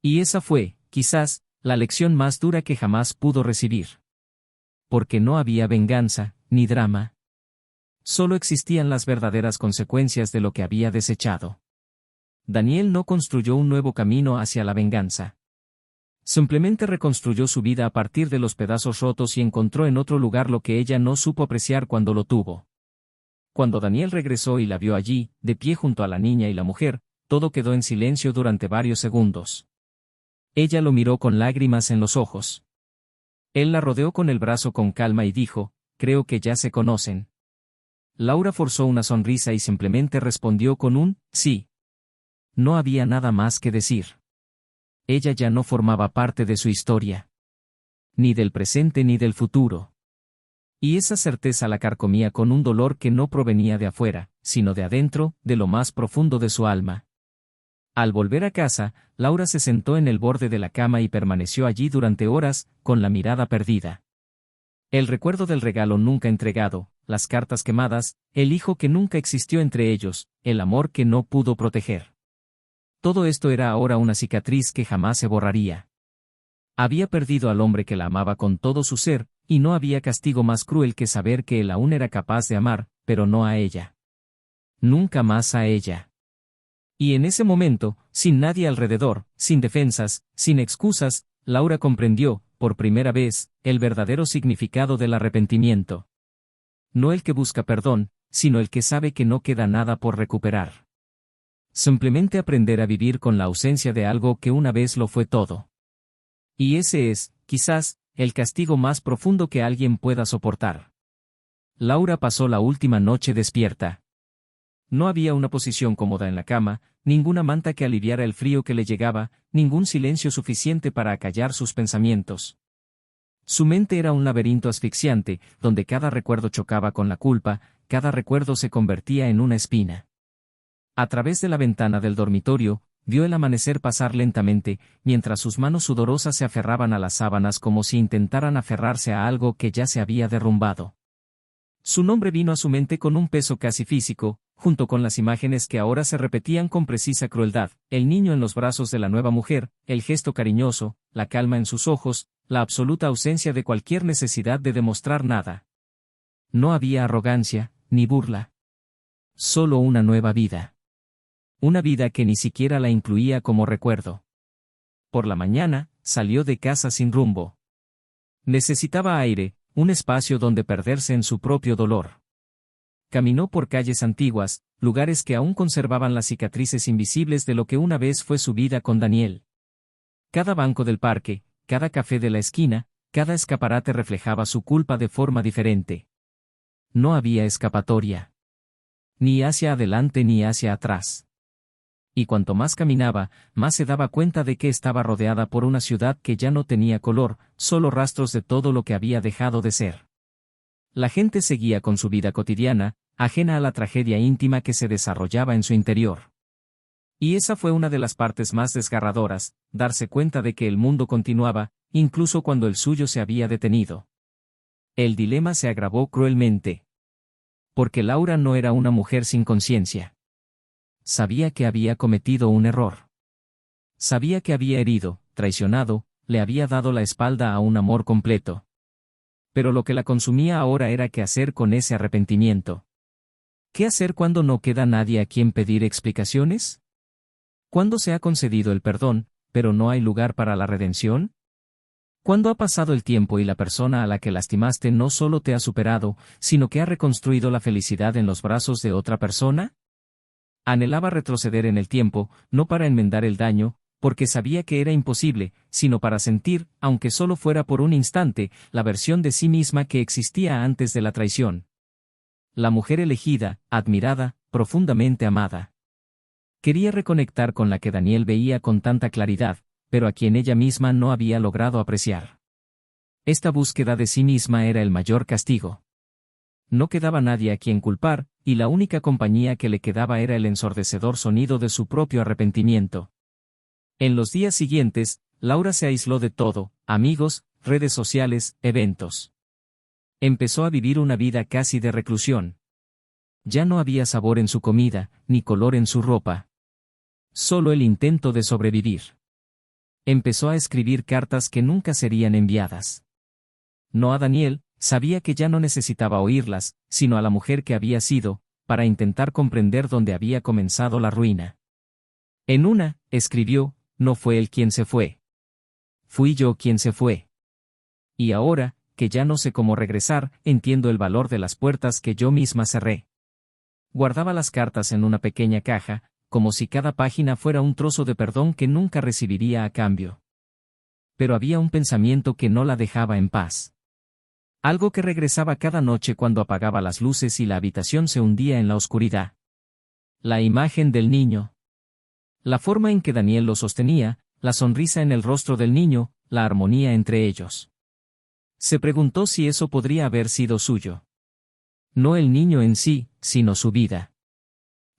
Y esa fue, quizás, la lección más dura que jamás pudo recibir. Porque no había venganza, ni drama. Solo existían las verdaderas consecuencias de lo que había desechado. Daniel no construyó un nuevo camino hacia la venganza. Simplemente reconstruyó su vida a partir de los pedazos rotos y encontró en otro lugar lo que ella no supo apreciar cuando lo tuvo. Cuando Daniel regresó y la vio allí, de pie junto a la niña y la mujer, todo quedó en silencio durante varios segundos. Ella lo miró con lágrimas en los ojos. Él la rodeó con el brazo con calma y dijo, creo que ya se conocen. Laura forzó una sonrisa y simplemente respondió con un, sí. No había nada más que decir. Ella ya no formaba parte de su historia. Ni del presente ni del futuro. Y esa certeza la carcomía con un dolor que no provenía de afuera, sino de adentro, de lo más profundo de su alma. Al volver a casa, Laura se sentó en el borde de la cama y permaneció allí durante horas, con la mirada perdida. El recuerdo del regalo nunca entregado, las cartas quemadas, el hijo que nunca existió entre ellos, el amor que no pudo proteger. Todo esto era ahora una cicatriz que jamás se borraría. Había perdido al hombre que la amaba con todo su ser, y no había castigo más cruel que saber que él aún era capaz de amar, pero no a ella. Nunca más a ella. Y en ese momento, sin nadie alrededor, sin defensas, sin excusas, Laura comprendió, por primera vez, el verdadero significado del arrepentimiento. No el que busca perdón, sino el que sabe que no queda nada por recuperar. Simplemente aprender a vivir con la ausencia de algo que una vez lo fue todo. Y ese es, quizás, el castigo más profundo que alguien pueda soportar. Laura pasó la última noche despierta. No había una posición cómoda en la cama, ninguna manta que aliviara el frío que le llegaba, ningún silencio suficiente para acallar sus pensamientos. Su mente era un laberinto asfixiante, donde cada recuerdo chocaba con la culpa, cada recuerdo se convertía en una espina. A través de la ventana del dormitorio, vio el amanecer pasar lentamente, mientras sus manos sudorosas se aferraban a las sábanas como si intentaran aferrarse a algo que ya se había derrumbado. Su nombre vino a su mente con un peso casi físico, junto con las imágenes que ahora se repetían con precisa crueldad: el niño en los brazos de la nueva mujer, el gesto cariñoso, la calma en sus ojos, la absoluta ausencia de cualquier necesidad de demostrar nada. No había arrogancia, ni burla. Solo una nueva vida. Una vida que ni siquiera la incluía como recuerdo. Por la mañana, salió de casa sin rumbo. Necesitaba aire, un espacio donde perderse en su propio dolor. Caminó por calles antiguas, lugares que aún conservaban las cicatrices invisibles de lo que una vez fue su vida con Daniel. Cada banco del parque, cada café de la esquina, cada escaparate reflejaba su culpa de forma diferente. No había escapatoria. Ni hacia adelante ni hacia atrás. Y cuanto más caminaba, más se daba cuenta de que estaba rodeada por una ciudad que ya no tenía color, solo rastros de todo lo que había dejado de ser. La gente seguía con su vida cotidiana, ajena a la tragedia íntima que se desarrollaba en su interior. Y esa fue una de las partes más desgarradoras, darse cuenta de que el mundo continuaba, incluso cuando el suyo se había detenido. El dilema se agravó cruelmente. Porque Laura no era una mujer sin conciencia. Sabía que había cometido un error. Sabía que había herido, traicionado, le había dado la espalda a un amor completo. Pero lo que la consumía ahora era qué hacer con ese arrepentimiento. ¿Qué hacer cuando no queda nadie a quien pedir explicaciones? ¿Cuándo se ha concedido el perdón, pero no hay lugar para la redención? ¿Cuándo ha pasado el tiempo y la persona a la que lastimaste no solo te ha superado, sino que ha reconstruido la felicidad en los brazos de otra persona? Anhelaba retroceder en el tiempo, no para enmendar el daño, porque sabía que era imposible, sino para sentir, aunque solo fuera por un instante, la versión de sí misma que existía antes de la traición. La mujer elegida, admirada, profundamente amada. Quería reconectar con la que Daniel veía con tanta claridad, pero a quien ella misma no había logrado apreciar. Esta búsqueda de sí misma era el mayor castigo. No quedaba nadie a quien culpar, y la única compañía que le quedaba era el ensordecedor sonido de su propio arrepentimiento. En los días siguientes, Laura se aisló de todo: amigos, redes sociales, eventos. Empezó a vivir una vida casi de reclusión. Ya no había sabor en su comida, ni color en su ropa. Solo el intento de sobrevivir. Empezó a escribir cartas que nunca serían enviadas. No a Daniel, sabía que ya no necesitaba oírlas, sino a la mujer que había sido, para intentar comprender dónde había comenzado la ruina. En una, escribió: no fue él quien se fue. Fui yo quien se fue. Y ahora, que ya no sé cómo regresar, entiendo el valor de las puertas que yo misma cerré. Guardaba las cartas en una pequeña caja, como si cada página fuera un trozo de perdón que nunca recibiría a cambio. Pero había un pensamiento que no la dejaba en paz. Algo que regresaba cada noche cuando apagaba las luces y la habitación se hundía en la oscuridad. La imagen del niño. La forma en que Daniel lo sostenía, la sonrisa en el rostro del niño, la armonía entre ellos. Se preguntó si eso podría haber sido suyo. No el niño en sí, sino su vida.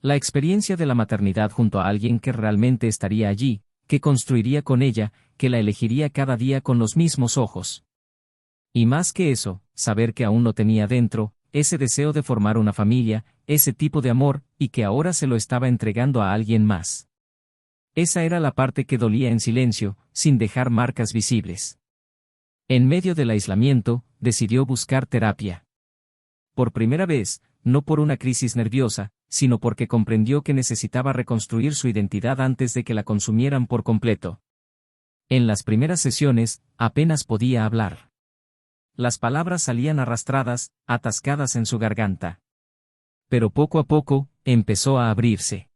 La experiencia de la maternidad junto a alguien que realmente estaría allí, que construiría con ella, que la elegiría cada día con los mismos ojos. Y más que eso, saber que aún lo tenía dentro, ese deseo de formar una familia, ese tipo de amor, y que ahora se lo estaba entregando a alguien más. Esa era la parte que dolía en silencio, sin dejar marcas visibles. En medio del aislamiento, decidió buscar terapia. Por primera vez, no por una crisis nerviosa, sino porque comprendió que necesitaba reconstruir su identidad antes de que la consumieran por completo. En las primeras sesiones, apenas podía hablar. Las palabras salían arrastradas, atascadas en su garganta. Pero poco a poco, empezó a abrirse.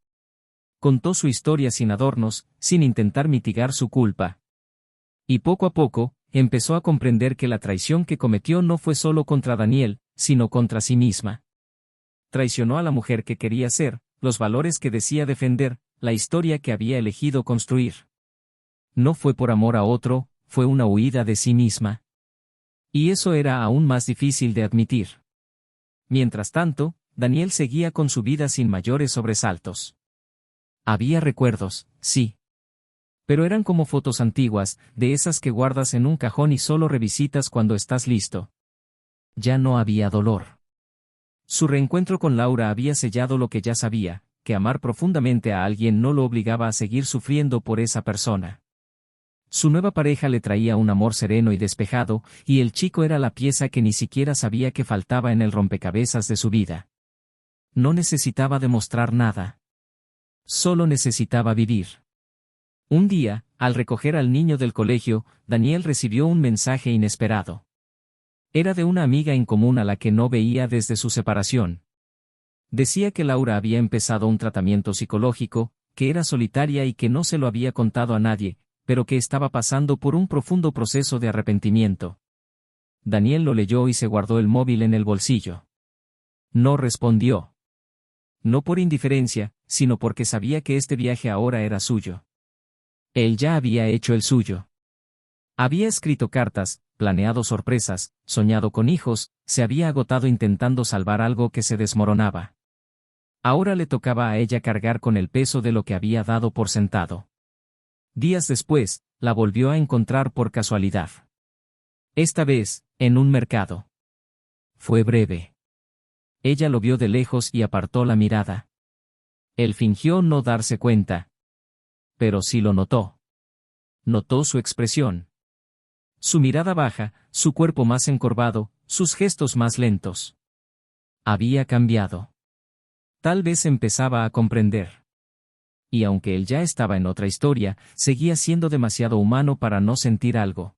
Contó su historia sin adornos, sin intentar mitigar su culpa. Y poco a poco, empezó a comprender que la traición que cometió no fue solo contra Daniel, sino contra sí misma. Traicionó a la mujer que quería ser, los valores que decía defender, la historia que había elegido construir. No fue por amor a otro, fue una huida de sí misma. Y eso era aún más difícil de admitir. Mientras tanto, Daniel seguía con su vida sin mayores sobresaltos. Había recuerdos, sí. Pero eran como fotos antiguas, de esas que guardas en un cajón y solo revisitas cuando estás listo. Ya no había dolor. Su reencuentro con Laura había sellado lo que ya sabía, que amar profundamente a alguien no lo obligaba a seguir sufriendo por esa persona. Su nueva pareja le traía un amor sereno y despejado, y el chico era la pieza que ni siquiera sabía que faltaba en el rompecabezas de su vida. No necesitaba demostrar nada. Solo necesitaba vivir. Un día, al recoger al niño del colegio, Daniel recibió un mensaje inesperado. Era de una amiga en común a la que no veía desde su separación. Decía que Laura había empezado un tratamiento psicológico, que era solitaria y que no se lo había contado a nadie, pero que estaba pasando por un profundo proceso de arrepentimiento. Daniel lo leyó y se guardó el móvil en el bolsillo. No respondió. No por indiferencia, sino porque sabía que este viaje ahora era suyo. Él ya había hecho el suyo. Había escrito cartas, planeado sorpresas, soñado con hijos, se había agotado intentando salvar algo que se desmoronaba. Ahora le tocaba a ella cargar con el peso de lo que había dado por sentado. Días después, la volvió a encontrar por casualidad. Esta vez, en un mercado. Fue breve. Ella lo vio de lejos y apartó la mirada. Él fingió no darse cuenta. Pero sí lo notó. Notó su expresión. Su mirada baja, su cuerpo más encorvado, sus gestos más lentos. Había cambiado. Tal vez empezaba a comprender. Y aunque él ya estaba en otra historia, seguía siendo demasiado humano para no sentir algo.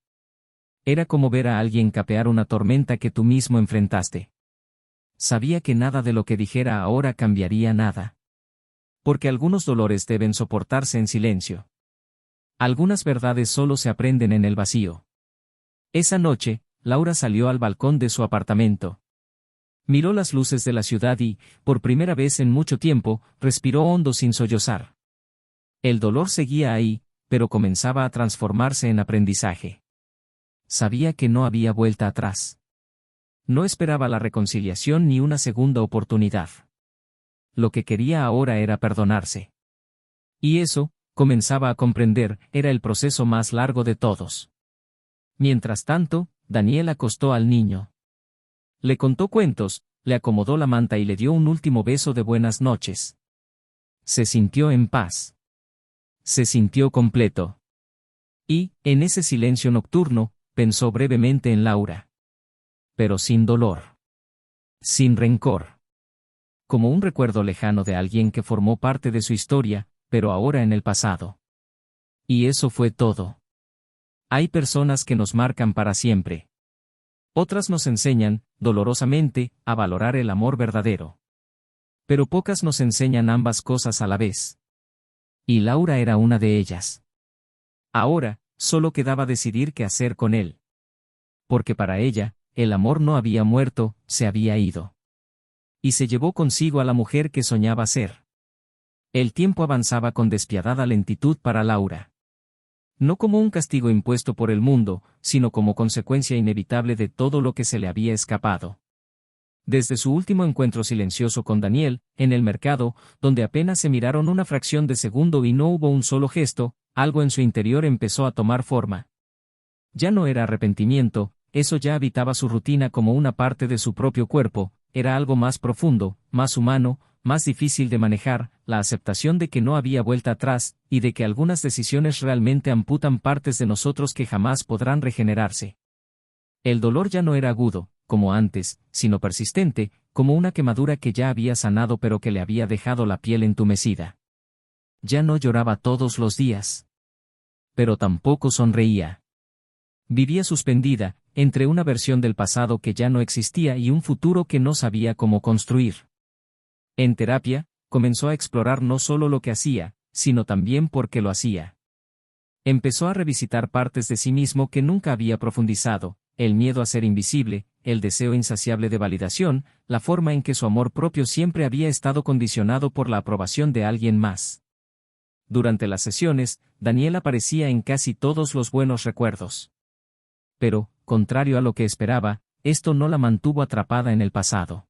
Era como ver a alguien capear una tormenta que tú mismo enfrentaste. Sabía que nada de lo que dijera ahora cambiaría nada. Porque algunos dolores deben soportarse en silencio. Algunas verdades solo se aprenden en el vacío. Esa noche, Laura salió al balcón de su apartamento. Miró las luces de la ciudad y, por primera vez en mucho tiempo, respiró hondo sin sollozar. El dolor seguía ahí, pero comenzaba a transformarse en aprendizaje. Sabía que no había vuelta atrás. No esperaba la reconciliación ni una segunda oportunidad. Lo que quería ahora era perdonarse. Y eso, comenzaba a comprender, era el proceso más largo de todos. Mientras tanto, Daniel acostó al niño. Le contó cuentos, le acomodó la manta y le dio un último beso de buenas noches. Se sintió en paz. Se sintió completo. Y, en ese silencio nocturno, pensó brevemente en Laura. Pero sin dolor. Sin rencor. Como un recuerdo lejano de alguien que formó parte de su historia, pero ahora en el pasado. Y eso fue todo. Hay personas que nos marcan para siempre. Otras nos enseñan, dolorosamente, a valorar el amor verdadero. Pero pocas nos enseñan ambas cosas a la vez. Y Laura era una de ellas. Ahora, solo quedaba decidir qué hacer con él. Porque para ella, el amor no había muerto, se había ido. Y se llevó consigo a la mujer que soñaba ser. El tiempo avanzaba con despiadada lentitud para Laura. No como un castigo impuesto por el mundo, sino como consecuencia inevitable de todo lo que se le había escapado. Desde su último encuentro silencioso con Daniel, en el mercado, donde apenas se miraron una fracción de segundo y no hubo un solo gesto, algo en su interior empezó a tomar forma. Ya no era arrepentimiento, eso ya habitaba su rutina como una parte de su propio cuerpo, era algo más profundo, más humano, más difícil de manejar, la aceptación de que no había vuelta atrás, y de que algunas decisiones realmente amputan partes de nosotros que jamás podrán regenerarse. El dolor ya no era agudo, como antes, sino persistente, como una quemadura que ya había sanado pero que le había dejado la piel entumecida. Ya no lloraba todos los días. pero tampoco sonreía. Vivía suspendida, entre una versión del pasado que ya no existía y un futuro que no sabía cómo construir. En terapia, comenzó a explorar no solo lo que hacía, sino también por qué lo hacía. Empezó a revisitar partes de sí mismo que nunca había profundizado, el miedo a ser invisible, el deseo insaciable de validación, la forma en que su amor propio siempre había estado condicionado por la aprobación de alguien más. Durante las sesiones, Daniel aparecía en casi todos los buenos recuerdos. Pero, contrario a lo que esperaba, esto no la mantuvo atrapada en el pasado.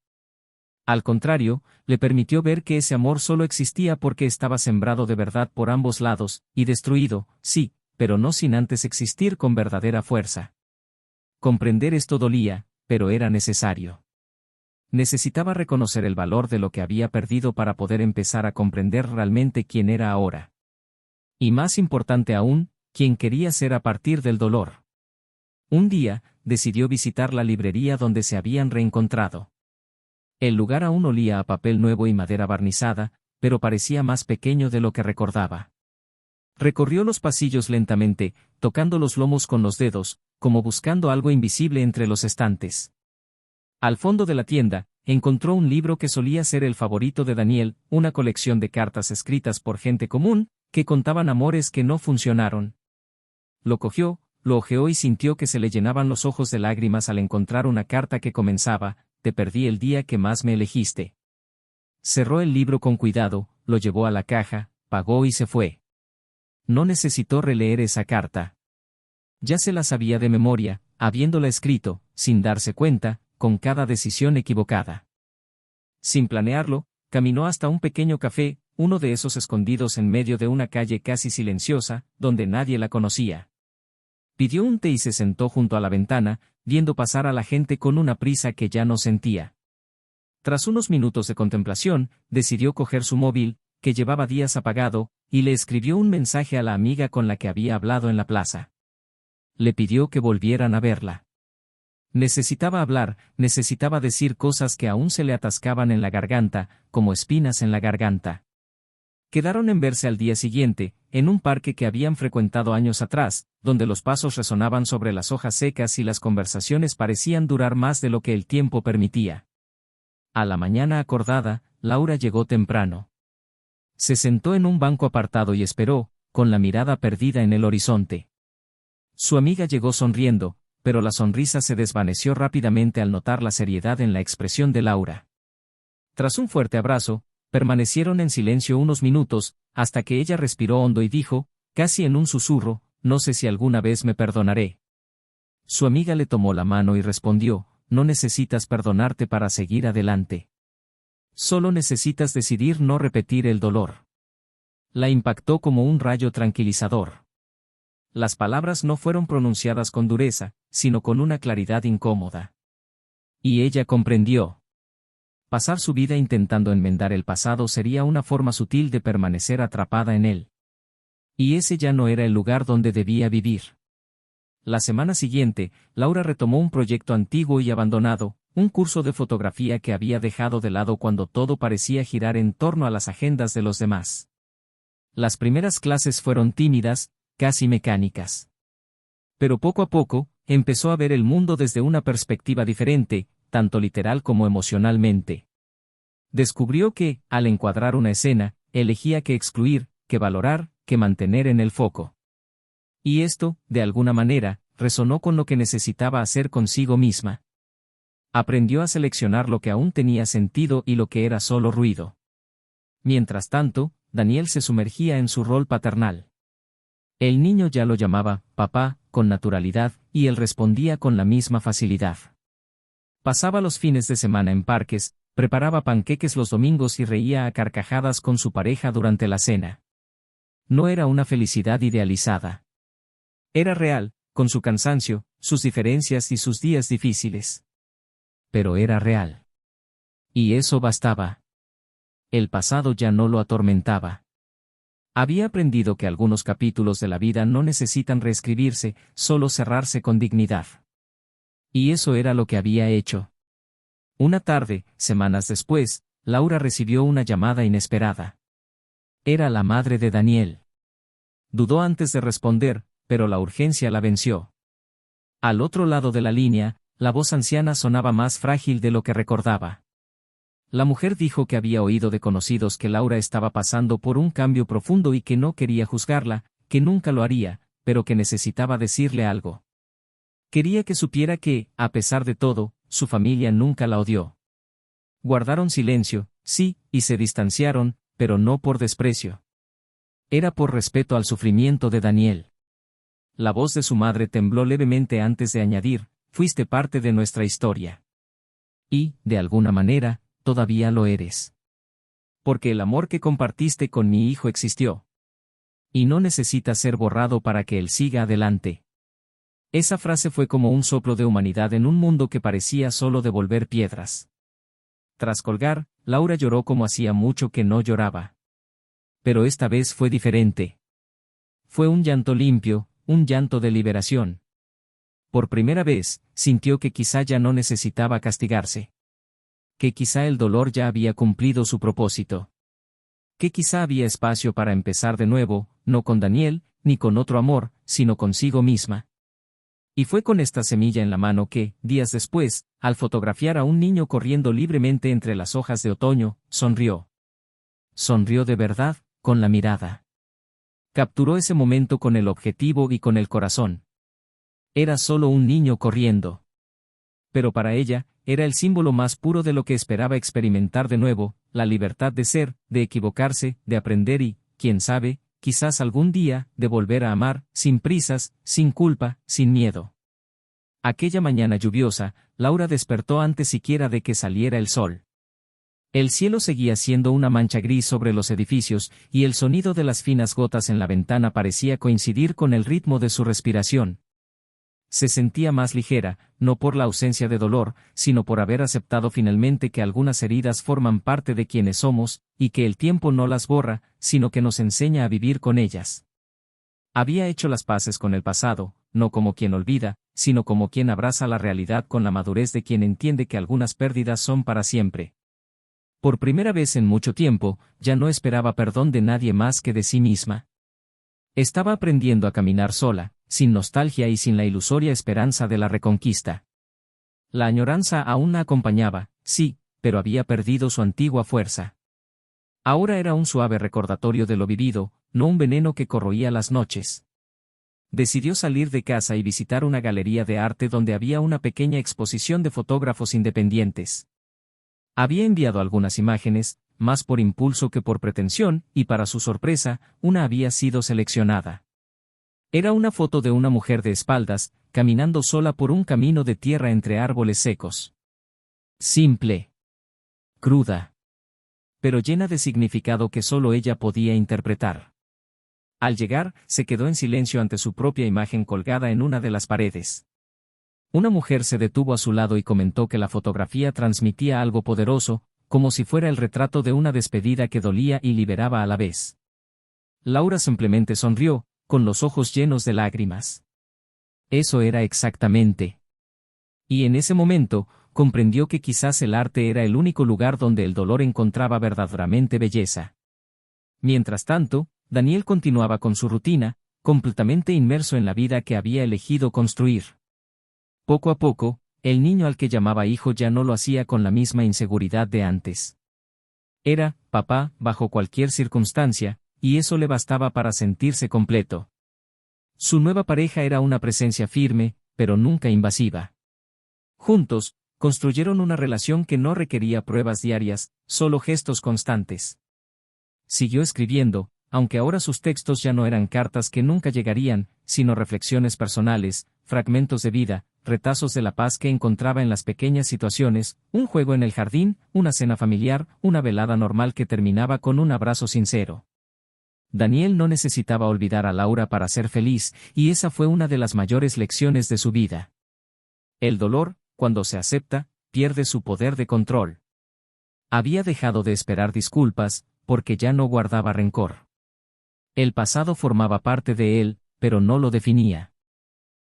Al contrario, le permitió ver que ese amor solo existía porque estaba sembrado de verdad por ambos lados, y destruido, sí, pero no sin antes existir con verdadera fuerza. Comprender esto dolía, pero era necesario. Necesitaba reconocer el valor de lo que había perdido para poder empezar a comprender realmente quién era ahora. Y más importante aún, quién quería ser a partir del dolor. Un día, decidió visitar la librería donde se habían reencontrado. El lugar aún olía a papel nuevo y madera barnizada, pero parecía más pequeño de lo que recordaba. Recorrió los pasillos lentamente, tocando los lomos con los dedos, como buscando algo invisible entre los estantes. Al fondo de la tienda, encontró un libro que solía ser el favorito de Daniel, una colección de cartas escritas por gente común, que contaban amores que no funcionaron. Lo cogió, lo hojeó y sintió que se le llenaban los ojos de lágrimas al encontrar una carta que comenzaba: «Te perdí el día que más me elegiste». Cerró el libro con cuidado, lo llevó a la caja, pagó y se fue. No necesitó releer esa carta. Ya se la sabía de memoria, habiéndola escrito, sin darse cuenta, con cada decisión equivocada. Sin planearlo, caminó hasta un pequeño café, uno de esos escondidos en medio de una calle casi silenciosa, donde nadie la conocía. Pidió un té y se sentó junto a la ventana, viendo pasar a la gente con una prisa que ya no sentía. Tras unos minutos de contemplación, decidió coger su móvil, que llevaba días apagado, y le escribió un mensaje a la amiga con la que había hablado en la plaza. Le pidió que volvieran a verla. Necesitaba hablar, necesitaba decir cosas que aún se le atascaban en la garganta, como espinas en la garganta. Quedaron en verse al día siguiente, en un parque que habían frecuentado años atrás, donde los pasos resonaban sobre las hojas secas y las conversaciones parecían durar más de lo que el tiempo permitía. A la mañana acordada, Laura llegó temprano. Se sentó en un banco apartado y esperó, con la mirada perdida en el horizonte. Su amiga llegó sonriendo, pero la sonrisa se desvaneció rápidamente al notar la seriedad en la expresión de Laura. Tras un fuerte abrazo, permanecieron en silencio unos minutos, hasta que ella respiró hondo y dijo, casi en un susurro: «No sé si alguna vez me perdonaré». Su amiga le tomó la mano y respondió: «No necesitas perdonarte para seguir adelante. Solo necesitas decidir no repetir el dolor». La impactó como un rayo tranquilizador. Las palabras no fueron pronunciadas con dureza, sino con una claridad incómoda. Y ella comprendió. Pasar su vida intentando enmendar el pasado sería una forma sutil de permanecer atrapada en él. Y ese ya no era el lugar donde debía vivir. La semana siguiente, Laura retomó un proyecto antiguo y abandonado, un curso de fotografía que había dejado de lado cuando todo parecía girar en torno a las agendas de los demás. Las primeras clases fueron tímidas, casi mecánicas. Pero poco a poco, empezó a ver el mundo desde una perspectiva diferente, tanto literal como emocionalmente. Descubrió que, al encuadrar una escena, elegía qué excluir, qué valorar, qué mantener en el foco. Y esto, de alguna manera, resonó con lo que necesitaba hacer consigo misma. Aprendió a seleccionar lo que aún tenía sentido y lo que era solo ruido. Mientras tanto, Daniel se sumergía en su rol paternal. El niño ya lo llamaba papá, con naturalidad, y él respondía con la misma facilidad. Pasaba los fines de semana en parques, preparaba panqueques los domingos y reía a carcajadas con su pareja durante la cena. No era una felicidad idealizada. Era real, con su cansancio, sus diferencias y sus días difíciles. Pero era real. Y eso bastaba. El pasado ya no lo atormentaba. Había aprendido que algunos capítulos de la vida no necesitan reescribirse, solo cerrarse con dignidad. Y eso era lo que había hecho. Una tarde, semanas después, Laura recibió una llamada inesperada. Era la madre de Daniel. dudó antes de responder, pero la urgencia la venció. Al otro lado de la línea, la voz anciana sonaba más frágil de lo que recordaba. La mujer dijo que había oído de conocidos que Laura estaba pasando por un cambio profundo y que no quería juzgarla, que nunca lo haría, pero que necesitaba decirle algo. Quería que supiera que, a pesar de todo, su familia nunca la odió. Guardaron silencio, sí, y se distanciaron, pero no por desprecio. Era por respeto al sufrimiento de Daniel. La voz de su madre tembló levemente antes de añadir, fuiste parte de nuestra historia. Y, de alguna manera, todavía lo eres. Porque el amor que compartiste con mi hijo existió. Y no necesita ser borrado para que él siga adelante. Esa frase fue como un soplo de humanidad en un mundo que parecía solo devolver piedras. Tras colgar, Laura lloró como hacía mucho que no lloraba. Pero esta vez fue diferente. Fue un llanto limpio, un llanto de liberación. Por primera vez, sintió que quizá ya no necesitaba castigarse. Que quizá el dolor ya había cumplido su propósito. Que quizá había espacio para empezar de nuevo, no con Daniel, ni con otro amor, sino consigo misma. Y fue con esta semilla en la mano que, días después, al fotografiar a un niño corriendo libremente entre las hojas de otoño, sonrió. Sonrió de verdad, con la mirada. Capturó ese momento con el objetivo y con el corazón. Era solo un niño corriendo. Pero para ella, era el símbolo más puro de lo que esperaba experimentar de nuevo, la libertad de ser, de equivocarse, de aprender y, quién sabe, quizás algún día, de volver a amar, sin prisas, sin culpa, sin miedo. Aquella mañana lluviosa, Laura despertó antes siquiera de que saliera el sol. El cielo seguía siendo una mancha gris sobre los edificios, y el sonido de las finas gotas en la ventana parecía coincidir con el ritmo de su respiración. Se sentía más ligera, no por la ausencia de dolor, sino por haber aceptado finalmente que algunas heridas forman parte de quienes somos, y que el tiempo no las borra, sino que nos enseña a vivir con ellas. Había hecho las paces con el pasado, no como quien olvida, sino como quien abraza la realidad con la madurez de quien entiende que algunas pérdidas son para siempre. Por primera vez en mucho tiempo, ya no esperaba perdón de nadie más que de sí misma. Estaba aprendiendo a caminar sola, sin nostalgia y sin la ilusoria esperanza de la reconquista. La añoranza aún la acompañaba, sí, pero había perdido su antigua fuerza. Ahora era un suave recordatorio de lo vivido, no un veneno que corroía las noches. Decidió salir de casa y visitar una galería de arte donde había una pequeña exposición de fotógrafos independientes. Había enviado algunas imágenes, más por impulso que por pretensión, y para su sorpresa, una había sido seleccionada. Era una foto de una mujer de espaldas, caminando sola por un camino de tierra entre árboles secos. Simple. Cruda. Pero llena de significado que solo ella podía interpretar. Al llegar, se quedó en silencio ante su propia imagen colgada en una de las paredes. Una mujer se detuvo a su lado y comentó que la fotografía transmitía algo poderoso, como si fuera el retrato de una despedida que dolía y liberaba a la vez. Laura simplemente sonrió, con los ojos llenos de lágrimas. Eso era exactamente. Y en ese momento, comprendió que quizás el arte era el único lugar donde el dolor encontraba verdaderamente belleza. Mientras tanto, Daniel continuaba con su rutina, completamente inmerso en la vida que había elegido construir. Poco a poco, el niño al que llamaba hijo ya no lo hacía con la misma inseguridad de antes. Era, papá, bajo cualquier circunstancia, y eso le bastaba para sentirse completo. Su nueva pareja era una presencia firme, pero nunca invasiva. Juntos, construyeron una relación que no requería pruebas diarias, solo gestos constantes. Siguió escribiendo, aunque ahora sus textos ya no eran cartas que nunca llegarían, sino reflexiones personales, fragmentos de vida, retazos de la paz que encontraba en las pequeñas situaciones, un juego en el jardín, una cena familiar, una velada normal que terminaba con un abrazo sincero. Daniel no necesitaba olvidar a Laura para ser feliz, y esa fue una de las mayores lecciones de su vida. El dolor, cuando se acepta, pierde su poder de control. Había dejado de esperar disculpas, porque ya no guardaba rencor. El pasado formaba parte de él, pero no lo definía.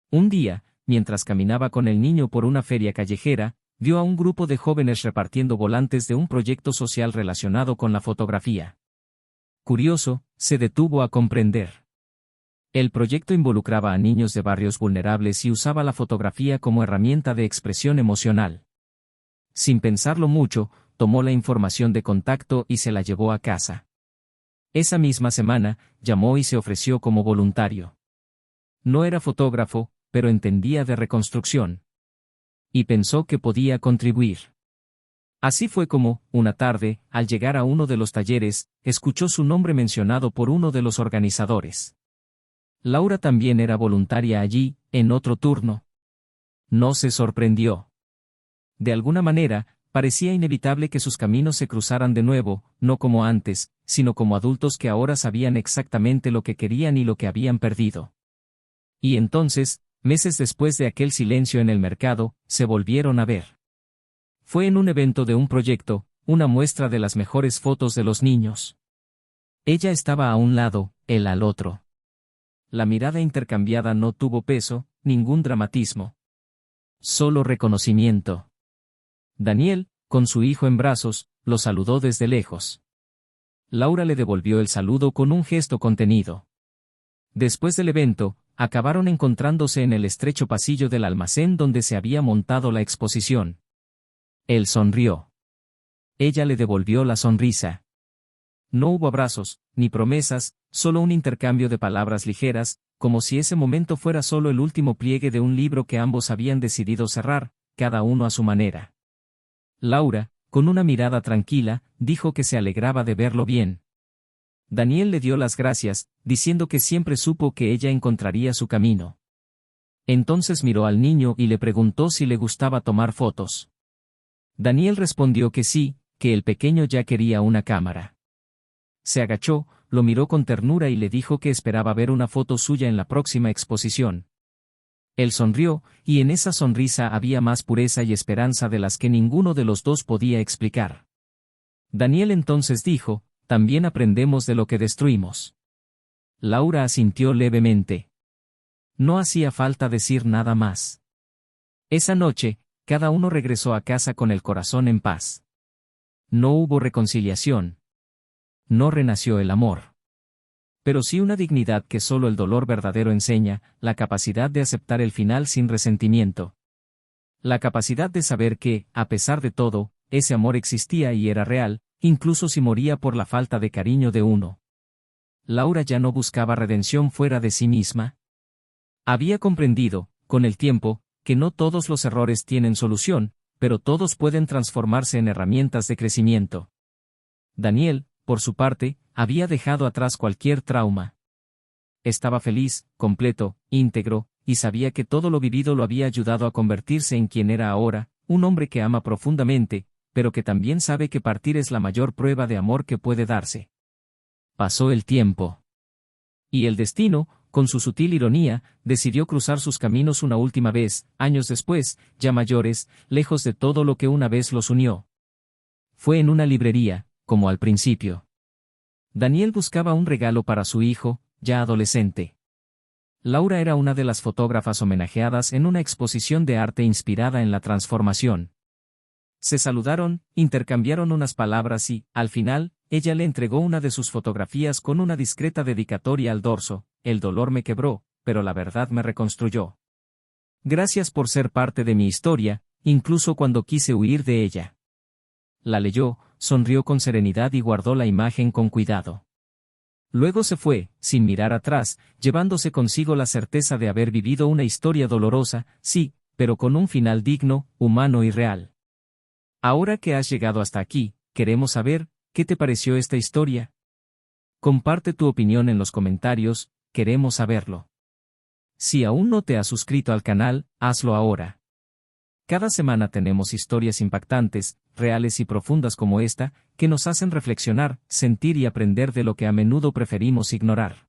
Un día, mientras caminaba con el niño por una feria callejera, vio a un grupo de jóvenes repartiendo volantes de un proyecto social relacionado con la fotografía. Curioso, se detuvo a comprender. El proyecto involucraba a niños de barrios vulnerables y usaba la fotografía como herramienta de expresión emocional. Sin pensarlo mucho, tomó la información de contacto y se la llevó a casa. Esa misma semana, llamó y se ofreció como voluntario. No era fotógrafo, pero entendía de reconstrucción. Y pensó que podía contribuir. Así fue como, una tarde, al llegar a uno de los talleres, escuchó su nombre mencionado por uno de los organizadores. Laura también era voluntaria allí, en otro turno. No se sorprendió. De alguna manera, parecía inevitable que sus caminos se cruzaran de nuevo, no como antes, sino como adultos que ahora sabían exactamente lo que querían y lo que habían perdido. Y entonces, meses después de aquel silencio en el mercado, se volvieron a ver. Fue en un evento de un proyecto, una muestra de las mejores fotos de los niños. Ella estaba a un lado, él al otro. La mirada intercambiada no tuvo peso, ningún dramatismo. Solo reconocimiento. Daniel, con su hijo en brazos, lo saludó desde lejos. Laura le devolvió el saludo con un gesto contenido. Después del evento, acabaron encontrándose en el estrecho pasillo del almacén donde se había montado la exposición. Él sonrió. Ella le devolvió la sonrisa. No hubo abrazos, ni promesas, solo un intercambio de palabras ligeras, como si ese momento fuera solo el último pliegue de un libro que ambos habían decidido cerrar, cada uno a su manera. Laura, con una mirada tranquila, dijo que se alegraba de verlo bien. Daniel le dio las gracias, diciendo que siempre supo que ella encontraría su camino. Entonces miró al niño y le preguntó si le gustaba tomar fotos. Daniel respondió que sí, que el pequeño ya quería una cámara. Se agachó, lo miró con ternura y le dijo que esperaba ver una foto suya en la próxima exposición. Él sonrió, y en esa sonrisa había más pureza y esperanza de las que ninguno de los dos podía explicar. Daniel entonces dijo, también aprendemos de lo que destruimos. Laura asintió levemente. No hacía falta decir nada más. Esa noche, cada uno regresó a casa con el corazón en paz. No hubo reconciliación. No renació el amor. Pero sí una dignidad que solo el dolor verdadero enseña, la capacidad de aceptar el final sin resentimiento. La capacidad de saber que, a pesar de todo, ese amor existía y era real, incluso si moría por la falta de cariño de uno. Laura ya no buscaba redención fuera de sí misma. Había comprendido, con el tiempo, que no todos los errores tienen solución, pero todos pueden transformarse en herramientas de crecimiento. Daniel, por su parte, había dejado atrás cualquier trauma. Estaba feliz, completo, íntegro, y sabía que todo lo vivido lo había ayudado a convertirse en quien era ahora, un hombre que ama profundamente, pero que también sabe que partir es la mayor prueba de amor que puede darse. Pasó el tiempo. Y el destino, con su sutil ironía, decidió cruzar sus caminos una última vez, años después, ya mayores, lejos de todo lo que una vez los unió. Fue en una librería, como al principio. Daniel buscaba un regalo para su hijo, ya adolescente. Laura era una de las fotógrafas homenajeadas en una exposición de arte inspirada en la transformación. Se saludaron, intercambiaron unas palabras y, al final, ella le entregó una de sus fotografías con una discreta dedicatoria al dorso: el dolor me quebró, pero la verdad me reconstruyó. Gracias por ser parte de mi historia, incluso cuando quise huir de ella. La leyó, sonrió con serenidad y guardó la imagen con cuidado. Luego se fue, sin mirar atrás, llevándose consigo la certeza de haber vivido una historia dolorosa, sí, pero con un final digno, humano y real. Ahora que has llegado hasta aquí, queremos saber, ¿qué te pareció esta historia? Comparte tu opinión en los comentarios, queremos saberlo. Si aún no te has suscrito al canal, hazlo ahora. Cada semana tenemos historias impactantes, reales y profundas como esta, que nos hacen reflexionar, sentir y aprender de lo que a menudo preferimos ignorar.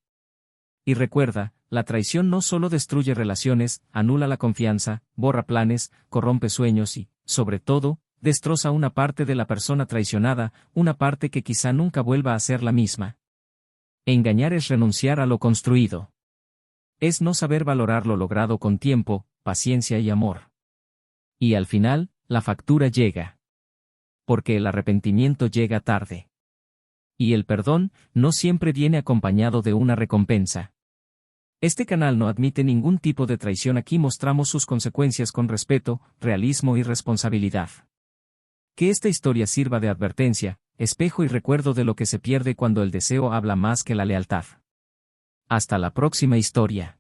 Y recuerda, la traición no solo destruye relaciones, anula la confianza, borra planes, corrompe sueños y, sobre todo, destroza una parte de la persona traicionada, una parte que quizá nunca vuelva a ser la misma. Engañar es renunciar a lo construido. Es no saber valorar lo logrado con tiempo, paciencia y amor. Y al final, la factura llega. Porque el arrepentimiento llega tarde. Y el perdón no siempre viene acompañado de una recompensa. Este canal no admite ningún tipo de traición. Aquí mostramos sus consecuencias con respeto, realismo y responsabilidad. Que esta historia sirva de advertencia, espejo y recuerdo de lo que se pierde cuando el deseo habla más que la lealtad. Hasta la próxima historia.